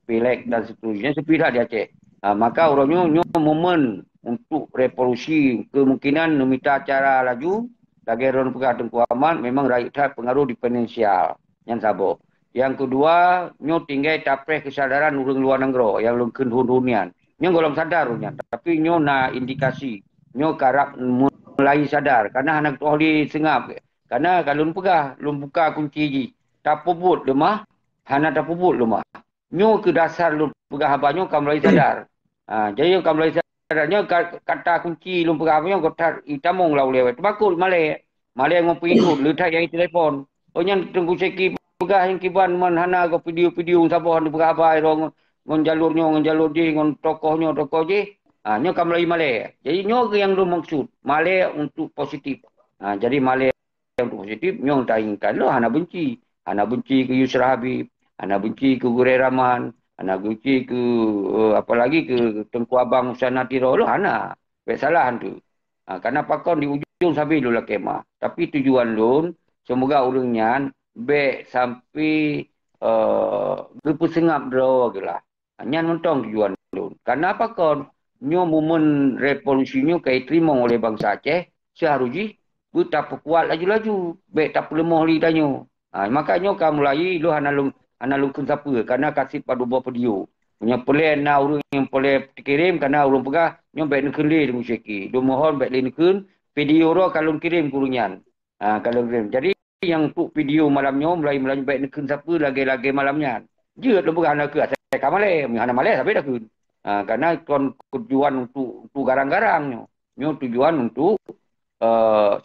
pileg dan seterusnya sepi dah di Aceh. Maka orangnya nyo momen untuk revolusi kemungkinan meminta cara laju lagi ron pegah Tengku Ahmad memang rakyat pengaruh di finansial yang sabo. Yang kedua nyo tinggal tapeh kesadaran urang luar negara yang lungkeun hun-hunian. Nyo golong sadar nya tapi nyo na indikasi nyo karap mulai sadar karena anak tu di sengap karena kalau pegah lum buka kunci ji tapubut lemah hana tapubut lemah. Nyo ke dasar lum pegah abanyo kam mulai sadar. Jadi kam mulai Sebenarnya kata kunci lum perapnya kota itamong lau lewat. Bakul Malay. Malay ngom pengikut letak yang telefon. Oh yang tunggu seki pegah yang kiban man hana ko video-video sabah di berapa ngon jalur je ngon tokoh je. Nyo kam Malay. Jadi nyo yang lu maksud Malay untuk positif. Jadi Malay untuk positif nyo tak inginkan lo hana benci. Hana benci ke Yusra Habib, hana benci ke Gurai Rahman, hana benci ke apalagi ke Tengku Abang Usana Tiro lo hana. Baik salah tu. Karena pakon di ujung sampai lu lah kemah. Tapi tujuan lu semoga urungnya baik sampai berpesengap draw lah. Nyan mentong tujuan lu. Karena pakon nyo momen revolusinya kait terima oleh bangsa Aceh seharusnya tak kuat laju-laju. Baik tak lemah li tanyo. Makanya kamu mulai lu hana lu kun siapa karena kasih pada buat video. Punya plan na urang yang boleh dikirim karena urang pegah nyo baik nak keli dengan syeki. Lu mohon baik lekun video ro kalau kirim kurunyan. Kalau kirim. Jadi yang untuk video malamnya mulai baik nak kun siapa lagi malamnya. Je lu pegah nak ke saya kamale, hana male sampai dah kun. Karena tujuan untuk garang-garang nyo tujuan untuk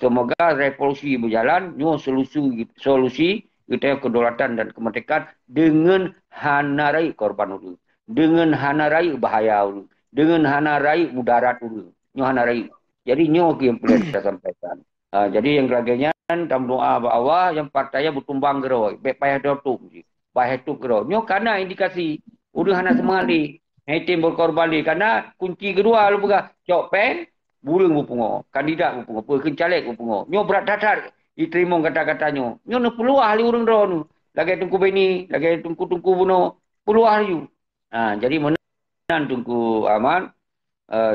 semoga revolusi berjalan, nyo solusi kita kedaulatan dan kemerdekaan dengan hana rai korban dulu, dengan hana rai bahaya dulu, dengan hana rai mudarat dulu, nyo hana rai. Jadi nyo yang perlu kita sampaikan. Jadi yang laginya dalam doa bawah yang partainya bertumbang gero, payah dotum, payah tu gero. Nyo karena indikasi udah hana semali, tim berkorban di karena kunci kedua lu buka cok pen. Burung bupungo, kandidat bupungo, pekencalek bupungo. Nyo berat datar, diterima kata-katanya. Nyo no peluah ahli urang drone. Lagi tungku beni, lagi tungku buno, peluah you. Jadi menan tungku aman.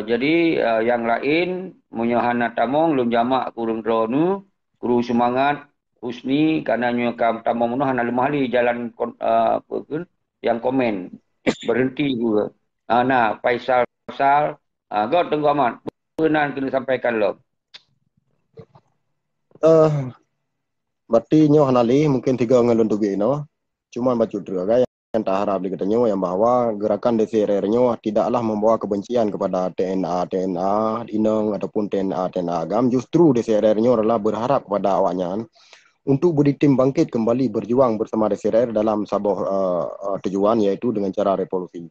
Jadi yang lain menyohana tamong lum jamak kurang drone, kuru semangat Husni karena nyo kam tamong mono hana lemah li jalan yang komen berhenti juga. Nah Faisal God tunggu aman. Penan kena sampaikan lo. Berarti nyo hanali mungkin 3 ngelun tugi no. Cuma baca juga yang tak harap dikatanya yang bahwa gerakan DCRR nyo tidaklah membawa kebencian kepada TNA Ineng ataupun TNA Agam. Justru DCRR nyo adalah berharap kepada awaknya untuk bertim bangkit kembali berjuang bersama DCRR dalam sebuah tujuan yaitu dengan cara revolusi.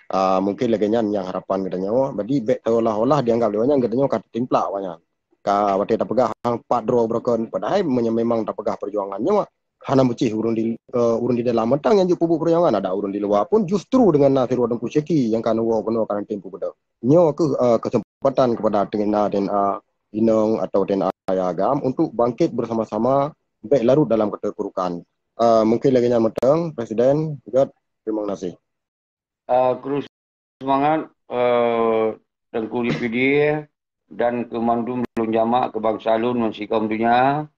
Mungkin lagi yang harapan katanya jadi seolah-olah dianggap dia katanya kata timplak banyak waktu tak pegah hang padro broken padahal memang tak pegah perjuangannya hana becih urun di dalam mentang yang pupuk perjuangan ada urun di luar pun justru dengan nasir wadang kusyeki yang kan penuh kan tempo bedo nyo kesempatan kepada TNA Inong atau TNA Agam untuk bangkit bersama-sama baik larut dalam keterpurukan. Mungkin lagi yang mentang Presiden juga terima kasih. Terus semangat Tengku DPD dan Kemandum Lun Jamak Kebangsaan Lun Mensikom Dunia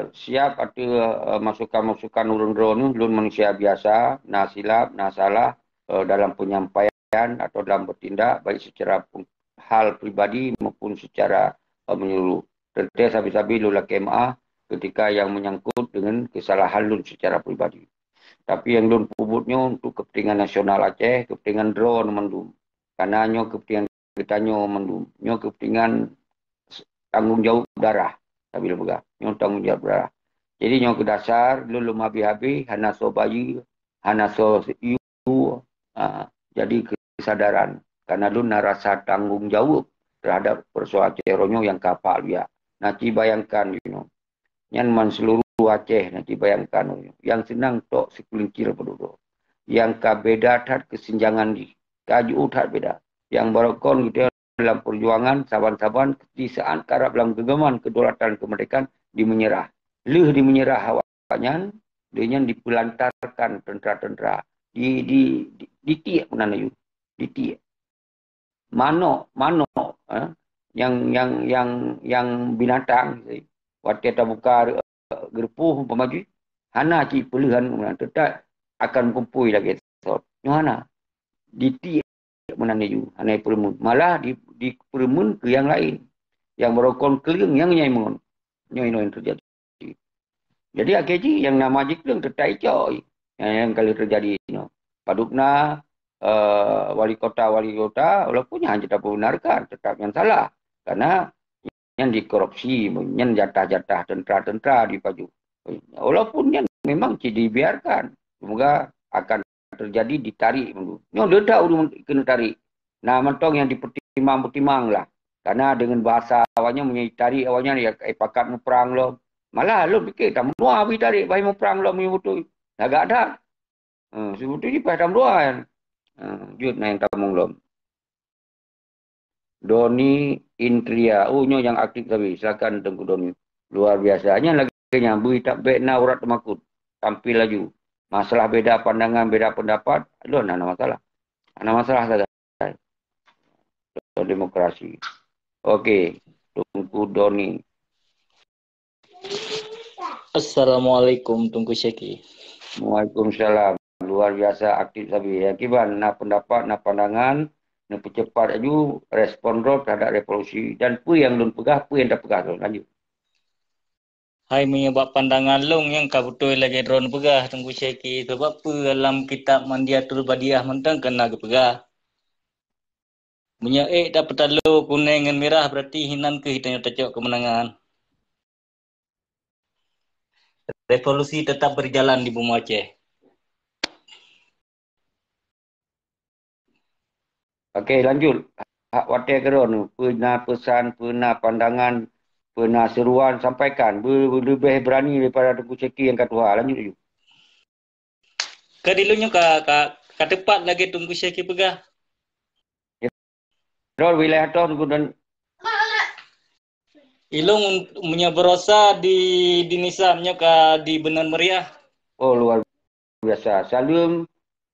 siap ada masukan-masukan urun drone Lun manusia biasa, nah silap, nah salah dalam penyampaian atau dalam bertindak baik secara hal pribadi maupun secara menyeluruh. Tentu sabi-sabi Lula KMA ketika yang menyangkut dengan kesalahan Lun secara pribadi. Tapi yang Lun pubutnya untuk kepentingan nasional Aceh, kepentingan drone mendum. Karena nyo kepentingan kita nyo mendum. Nyo kepentingan tanggung jawab darah. Tapi lega, nyo tanggung jawab darah. Jadi nyo ke dasar, Lun habis-habis, hana so bayi, hana so yu. Jadi kesadaran. Karena Lun rasa tanggung jawab terhadap persoalan Aceh ronyo yang kapal dia. Nanti bayangkan, Nyan man seluruh Aceh nanti bayangkan yang senang tok sekelincir penduduk yang kabeda tat kesenjangan di kaju tat beda yang barokon gitu dalam perjuangan saban-saban ketisaan karab dalam gegaman kedaulatan kemerdekaan dimenyerah awaknya dengan dipelantarkan tentara-tentara di tiak mana yu di tiak mano yang binatang waktu kita buka gerpuh pemaju hana ci pilihan tetap akan kumpul lagi sot hana di tiap menane ju hana permun malah di permun ke yang lain yang merokon keling yang nyaimun nyoi yang terjadi jadi akhirnya yang nama jikleng tetai coy yang kali terjadi padukna wali kota walaupun yang kita benarkan tetap yang salah karena yang dikorupsi, yang jatah-jatah tentera-tentera di Paju. Walaupun yang memang dibiarkan, semoga akan terjadi ditarik. Nyo dedak kena tarik. Nah, mentong yang dipertimang lah. Karena dengan bahasa awalnya tarik awalnya ya pakat perang lo. Malah lo fikir tak menua bi tarik bayi perang lo betul. Agak ada. Sebetulnya pada dua kan. Jut na yang tamung lo. Doni Intria. Oh, nyo yang aktif tapi silakan Tengku Doni. Luar biasanya lagi nyambui tak baik na urat temakut. Tampil laju. Masalah beda pandangan, beda pendapat, ada masalah. Ada masalah saja. Demokrasi. Okey, Tungku Doni. Assalamualaikum Tungku Syeki. Waalaikumsalam. Luar biasa aktif sabi. Akiban na pendapat, na pandangan, na percepat aju respon roh terhadap revolusi dan pu yang belum pegah, pu yang dah pegah tu. Lanjut. Hai menyebab pandangan long yang kau betul lagi drone pegah Tungku Syeki. Sebab apa dalam kitab Mandiatul Badiah mentang kena pegah. Menyaik tak pertalu kuning dengan merah berarti hinan ke hitanya tecok kemenangan. Revolusi tetap berjalan di Bumi Aceh. Okey, lanjut. Hak watai keron, pernah pesan, pernah pandangan, pernah seruan sampaikan. Lebih berani daripada Tungku Syeki yang kata lanjut dulu. Kadilunya ka tepat lagi Tungku Syeki pegah. Rol wilayah tu dan Ilung punya berosa di nisamnya ka di Benar Meriah. Oh, luar biasa. Salam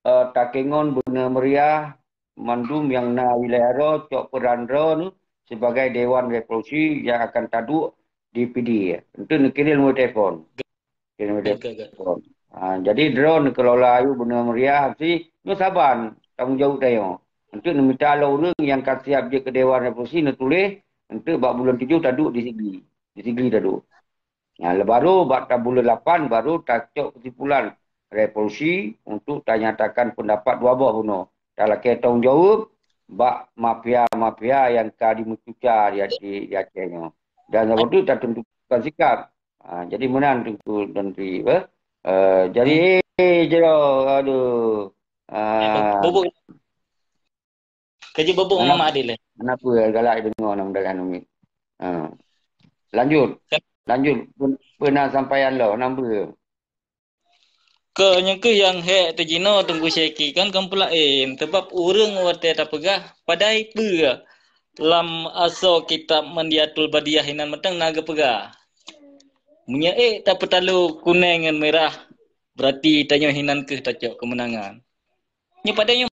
Takengon Benar Meriah mandum yang na wilayah ro cok peran ro nu sebagai Dewan Revolusi yang akan taduk DPD. Itu nak kirim nombor telefon. Kirim nombor telefon. Jadi drone kelola ayu Benar Meriah si nu saban tanggungjawab tayo. Untuk minta orang yang akan siap je ke Dewan Revolusi nak tulis untuk bak bulan 7 taduk di Sigli. Di Sigli taduk. Baru bak bulan 8 baru takcok kesimpulan revolusi untuk nyatakan pendapat dua buah puno. Dalam tanggungjawab bak mafia-mafia yang ka dimucuca di Acehnya. Dan sebab itu tak tentukan sikap. Jadi menang tentu menteri. Jadi jero aduh. Bobok. Kerja bobok Mama Adil. Kenapa galak dengar nama dalam ni? Lanjut. Pernah sampaian lo nombor. Ke yang hek terjino Tunggu Syeki kan pula sebab urang wate tak pegah padai pe lam aso kitab Mandiatul Badiah hinan metang naga pegah. Munya tak pertalu kuning dengan merah berarti tanya hinan ke tacok kemenangan. Nya padanya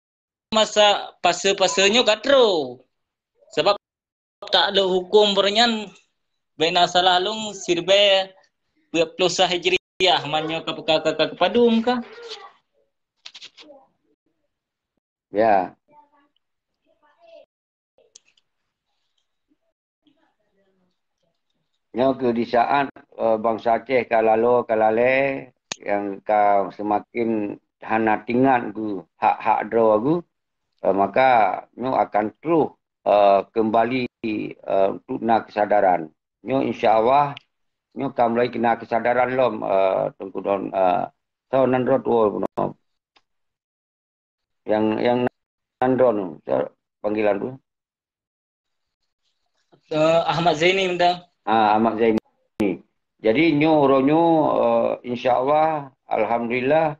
masa pasa-pasanya katro. Sebab tak ada hukum bernyan bena salah long sirbe 20 Hijriah manyo ka kepadum ka. Ya. Nya ke di saat bangsa Aceh kalale yang ka semakin hana tinggal ku hak-hak dro aku maka nyo akan terus kembali untuk nak kesadaran. Nyo insya-Allah nyo kam mulai kena kesadaran lom Tungku Don tahunan rot yang nandron panggilan tu. Ahmad Zaini benda. Ahmad Zaini. Jadi nyo insya-Allah alhamdulillah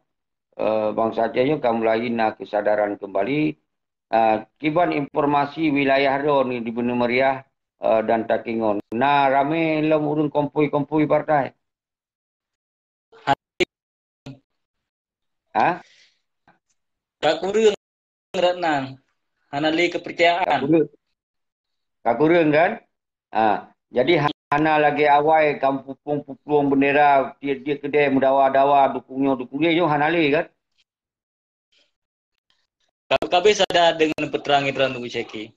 bangsa Aceh nyo kam mulai nak kesadaran kembali. Kiban informasi wilayah ro ni di Benar Meriah dan Takengon. Nah, rame lom urun kompoi partai. Tak kurang ratnang. Hanali kepercayaan. Kakurung kan? Jadi hana lagi awal kampung bendera dia kedai mendawa-dawa dukungnya hanali kan? Kabeh sadar dengan peterangi peran Tunggu Syeki.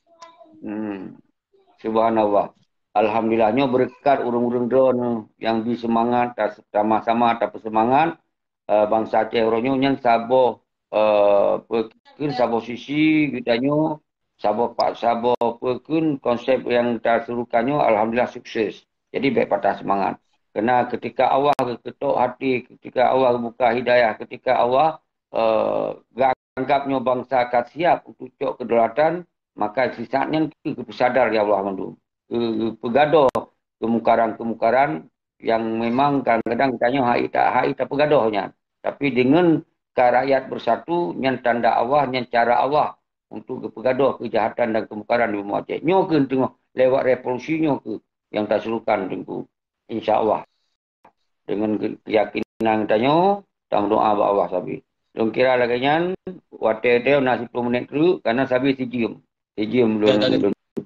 Subhanallah. Alhamdulillahnya berkat urung-urung drone yang bersemangat, sama-sama tak bersemangat, bangsa Aceh Ronyo yang saboh perkun sabo sisi kitanya sabo perkun konsep yang terserukannya alhamdulillah sukses. Jadi baik patah semangat. Kerana ketika Allah ketuk hati, ketika Allah buka hidayah, ketika Allah anggapnya bangsa akan siap untuk cok kedaulatan, maka sisanya kesadar ya Allah mandu. Pegaduh kemukaran-kemukaran yang memang kadang-kadang tanya hai tak pegaduhnya. Tapi dengan rakyat bersatu, yang tanda Allah, yang cara Allah untuk bergaduh kejahatan dan kemukaran di Bumi Aceh. Nyo ke tengok lewat revolusinya ke yang tak serukan tengku. InsyaAllah. Dengan keyakinan tanya, tak doa Allah sabi. Long kira lagi nyan, wate dia nasi 10 menit dulu, karena sabi si cium. Si cium belum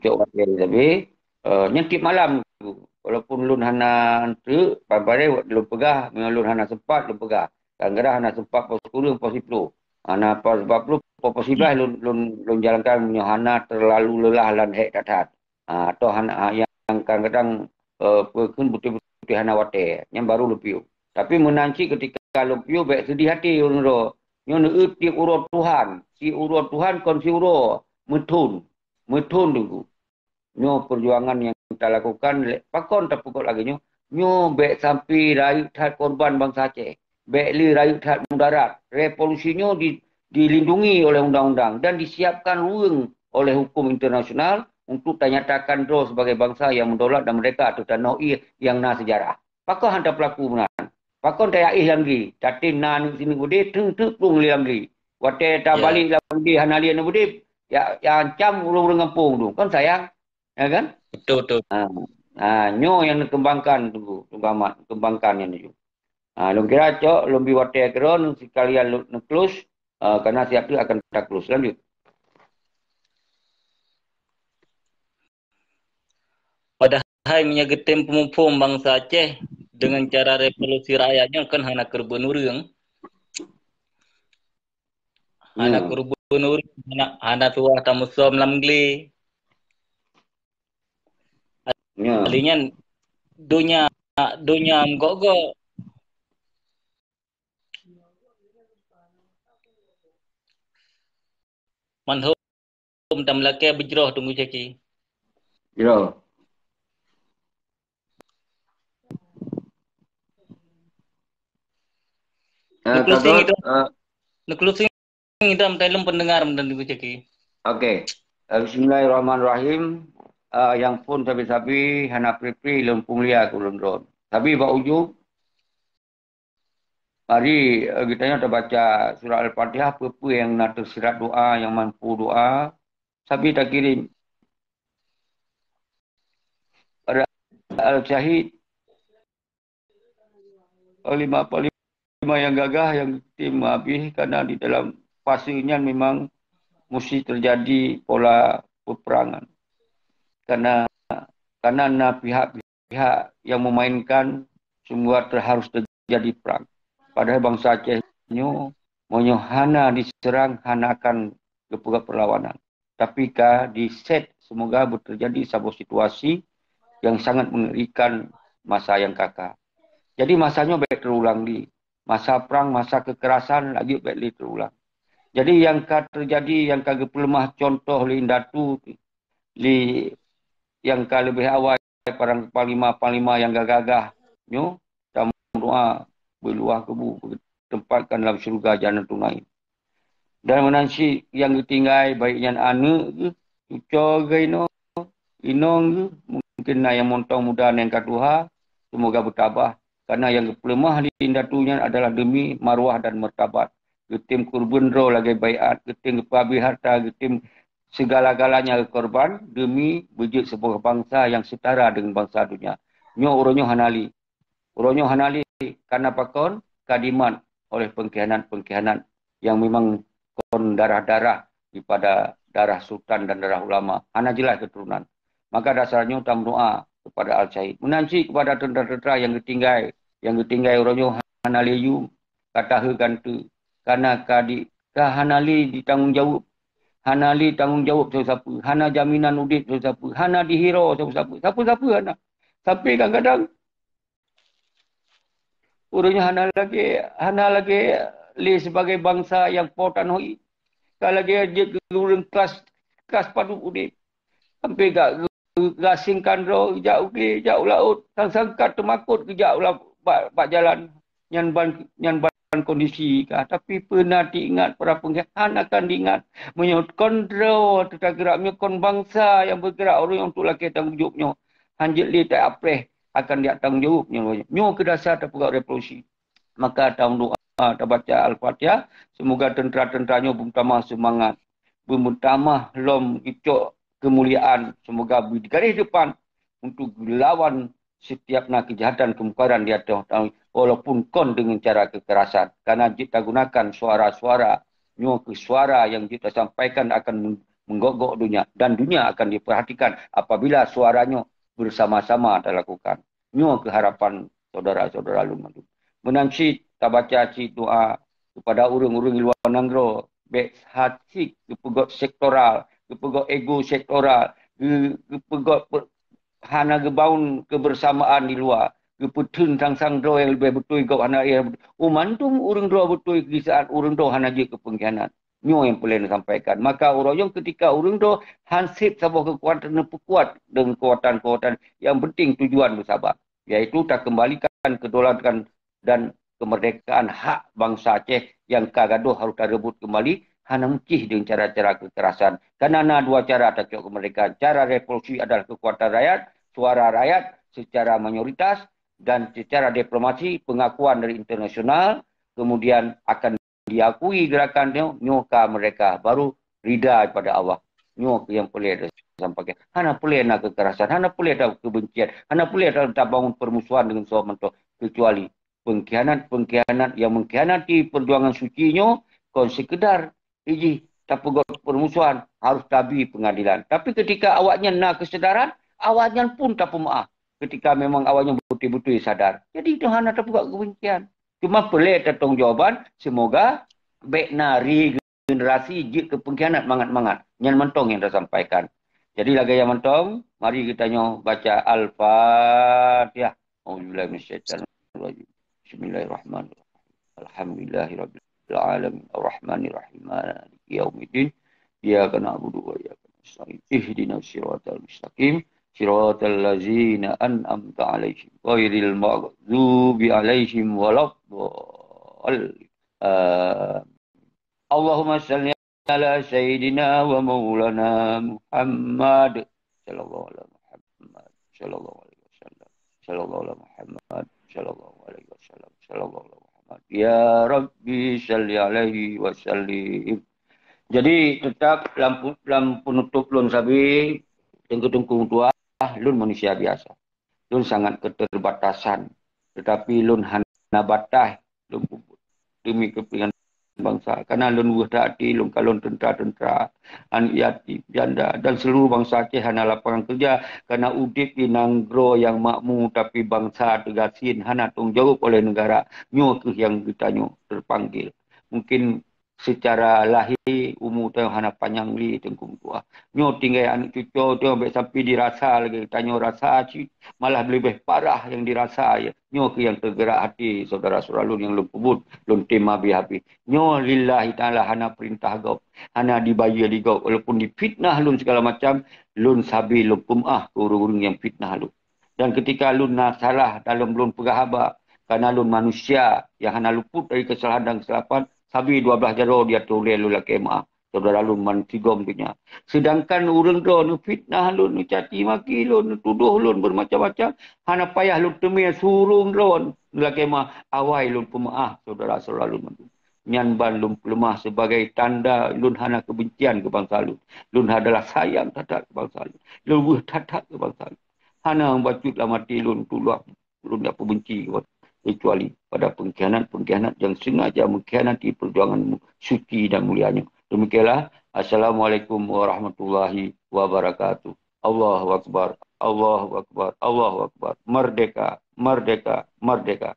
cok wate sabi. Nyentip malam tu. Walaupun lun hana tu, pabare belum pegah, memang lun hana sempat belum pegah. Kadang-kadang hana sempat pos 10, pos 10. Hana pos 40, pos 11 lun jalankan punya hana terlalu lelah lan hek tatat. Atau hana yang kadang-kadang pun betul-betul hana wate, yang baru lepiu. Tapi menanci ketika lepiu baik sedih hati unro. Nyo ti urut Tuhan, si urut Tuhan kon si urut metun dulu. Nyo perjuangan yang kita lakukan, pakon tak pukul lagi nyo baik sampai rakyat hat korban bangsa Aceh. Baik li rakyat hat mudarat. Revolusinya dilindungi oleh undang-undang dan disiapkan ruang oleh hukum internasional untuk dinyatakan draw sebagai bangsa yang mendaulat dan merdeka atau tanoi yang na sejarah. Pakon hantar pelaku menan. Pakon tak yaih lagi. Tatin nan sini bude teng-teng lagi. Wate tak balik lagi hanalian bude ya ancam urung ngampung tu. Kan sayang. Ya kan? Betul. Nyo yang dikembangkan tu, kembangkan yang tu. Lu kira cok, lebih wate keron sekalian lu close, karena siap tu akan tak close. Lanjut. Padahal menyagetem pemupung bangsa Aceh dengan cara revolusi rakyatnya kan hana kerbenurung. Hana kerbenurung, hana tuah tamusom lamgli. Alinya dunia mgogo. Manhum tam lake bejroh tunggu ceki. Jero. Neklusing itu telum pendengar dan tunggu ceki. Okey. Bismillahirrahmanirrahim. Yang pun sabi-sabi hana pri lempung lia ku lundron. Sabi ba ujung mari kita terbaca surah Al-Fatihah apa yang nak tersirat doa yang mampu doa. Sabi tak kirim pada Al-Syahid lima yang gagah yang tim habis kerana di dalam fasenya memang mesti terjadi pola peperangan. Karena pihak-pihak yang memainkan semua harus terjadi perang. Padahal bangsa Aceh monyo hana diserang hana akan kepugat perlawanan. Tapi di set semoga terjadi sebuah situasi yang sangat mengerikan masa yang kakak. Jadi masanya baik terulang di masa perang, masa kekerasan lagi baik terulang. Jadi yang terjadi yang kagak pelemah contoh Lindatu yang lebih awal para panglima yang gagah nyo tamu doa berluah kebu tempatkan dalam syurga jannah tunai. Dan menansi yang ditinggai baiknya anu uco gaino inong mungkin yang montong muda yang kedua semoga bertabah karena yang pelemah di Lindatunya adalah demi marwah dan martabat. Getim kurban ro lagi baiat, getim kepabi harta, getim segala-galanya korban demi wujud sebuah bangsa yang setara dengan bangsa dunia. Nyo uronyo hanali. Uronyo hanali karena pakon kadiman oleh pengkhianat yang memang kon darah-darah daripada darah sultan dan darah ulama. Hana jelas keturunan. Maka dasarnya tam doa kepada Al-Syahid. Menanci kepada tentera-tentera yang ditinggai uronyo hanali yu kata gantu. Karena hanali ditanggungjawab. Hanali tanggungjawab siapa-siapa. Hana jaminan udip siapa-siapa. Hana dihiro siapa-siapa. Siapa-siapa hana. Sampai kadang-kadang urusnya hana lagi le sebagai bangsa yang potan hoi. Kalau dia urang kelas padu udip. Sampai gak gasingkan ro jauh ke jauh laut sang sangkat temakut ke jauh lah bak jalan nyan ban kondisi kah. Tapi pernah diingat para pengkhianat akan diingat menyut kontrol tentang geraknya kon bangsa yang bergerak orang yang untuk laki tanggungjawabnya hanjit li tak apreh akan dia tanggungjawabnya nyo ke dasar terpegak revolusi. Maka tahun doa kita baca Al-Fatihah, semoga tentera-tenteranya bertamah semangat, bertamah lom icok kemuliaan, semoga di garis depan untuk lawan setiap kejahatan kemungkaran di atas tahun, walaupun kon dengan cara kekerasan. Karena kita gunakan suara-suara, suara yang kita sampaikan akan menggogok dunia, dan dunia akan diperhatikan apabila suaranya bersama-sama dilakukan. Ke harapan saudara-saudara lumadu. Menansi kita baca doa kepada urung-urung luar Nanggro, baik hati kepegot sektoral, kepegot ego sektoral, kepegot hana gebaun kebersamaan di luar, kepetun sang dro yang lebih betul kau hana ia mantung urung dro betul di saat urung dro hana je kepengkhianat. Nyo yang boleh disampaikan. Maka orang yang ketika urung dro hansip sebuah kekuatan yang kuat dengan kekuatan-kekuatan yang penting tujuan bersabar, yaitu tak kembalikan kedaulatan dan kemerdekaan hak bangsa Aceh yang kagaduh harus direbut kembali hanya mungkin dengan cara-cara kekerasan. Karena ada dua cara tajuk kemerdekaan. Cara revolusi adalah kekuatan rakyat, suara rakyat secara mayoritas, dan secara diplomasi pengakuan dari internasional, kemudian akan diakui gerakannya, nyoka mereka baru rida kepada Allah. Nyok yang boleh disampaikan. Hanya boleh nak kekerasan, hanya boleh ada kebencian, hanya boleh ada bangun permusuhan dengan seorang mentok, kecuali pengkhianat yang mengkhianati perjuangan sucinya, kon sekedar iji tak pegot permusuhan harus tabi pengadilan. Tapi ketika awaknya nak kesedaran, awaknya pun tak pemaaf. Ketika memang awaknya betul-betul sadar. Jadi itu hanya tak pegot kebencian. Cuma boleh tanggungjawab, semoga baik nari generasi jik ke pengkhianat mangat-mangat. Yang mentong yang dah sampaikan. Jadi lagi yang mentong, mari kita baca Al-Fatihah. Auzubillahi minasyaitonirrajim. Bismillahirrahmanirrahim. Alhamdulillahirabbil alamin arrahmanir rahim maliki yaumiddin. Iyyaka na'budu wa iyyaka nasta'in. Ihdinas siratal mustaqim. Siratal ladzina an'amta 'alaihim ghairil maghdubi 'alaihim waladdallin. Allahumma shalli ala sayyidina wa maulana Muhammad sallallahu alaihi Muhammad sallallahu alaihi wasallam sallallahu alaihi Muhammad sallallahu alaihi wasallam sallallahu alaihi Muhammad ya rabbi shalli alaihi wa sallim. Jadi tetap lampu penutup lun sabi tengku-tengku tua lun manusia biasa. Lun sangat keterbatasan, tetapi lun hana batah lun demi kepentingan bangsa. Karena lun hati, lun kalon tentera-tentera, anak yatim, janda dan seluruh bangsa Aceh hana lapangan kerja karena udip di Nanggro yang makmur tapi bangsa tegasin hana tanggungjawab oleh negara. Nyo ke yang kita terpanggil. Mungkin secara lahir umur tu hana panjang li tengkung tua. Nyo tinggal anak cucu tu sampai sampai dirasa lagi tanya rasa malah lebih parah yang dirasa ya. Nyo ke yang tergerak hati saudara-saudara lun yang lun pebut lun tema bihabi. Nyo lillahi taala hana perintah gau hana dibayar di gau walaupun difitnah lun segala macam lun sabi lun pumah ke urung-urung yang fitnah lun. Dan ketika lun nak salah dalam lun pegahaba karena lun manusia yang hana luput dari kesalahan dan kesilapan sabi 12 jaro dia tulis lu laki maaf. Saudara lu mantigom punya. Sedangkan urang tu nu fitnah lu, nu caci maki lu, nu tuduh lu bermacam-macam. Hana payah lu temui surung lu laki maaf. Awai lu pemaaf saudara-saudara lu. Nyan ban lu lemah sebagai tanda lu hana kebencian ke bangsa lu. Lu adalah sayang tatak ke bangsa lu. Lu tatak ke bangsa lu. Hana membacutlah mati lu tuluh. Lu tak benci kecuali pada pengkhianat yang sengaja mengkhianati perjuangan suci dan mulianya. Demikianlah. Assalamualaikum warahmatullahi wabarakatuh. Allahu Akbar, Allahu Akbar, Allahu Akbar. Merdeka, merdeka, merdeka.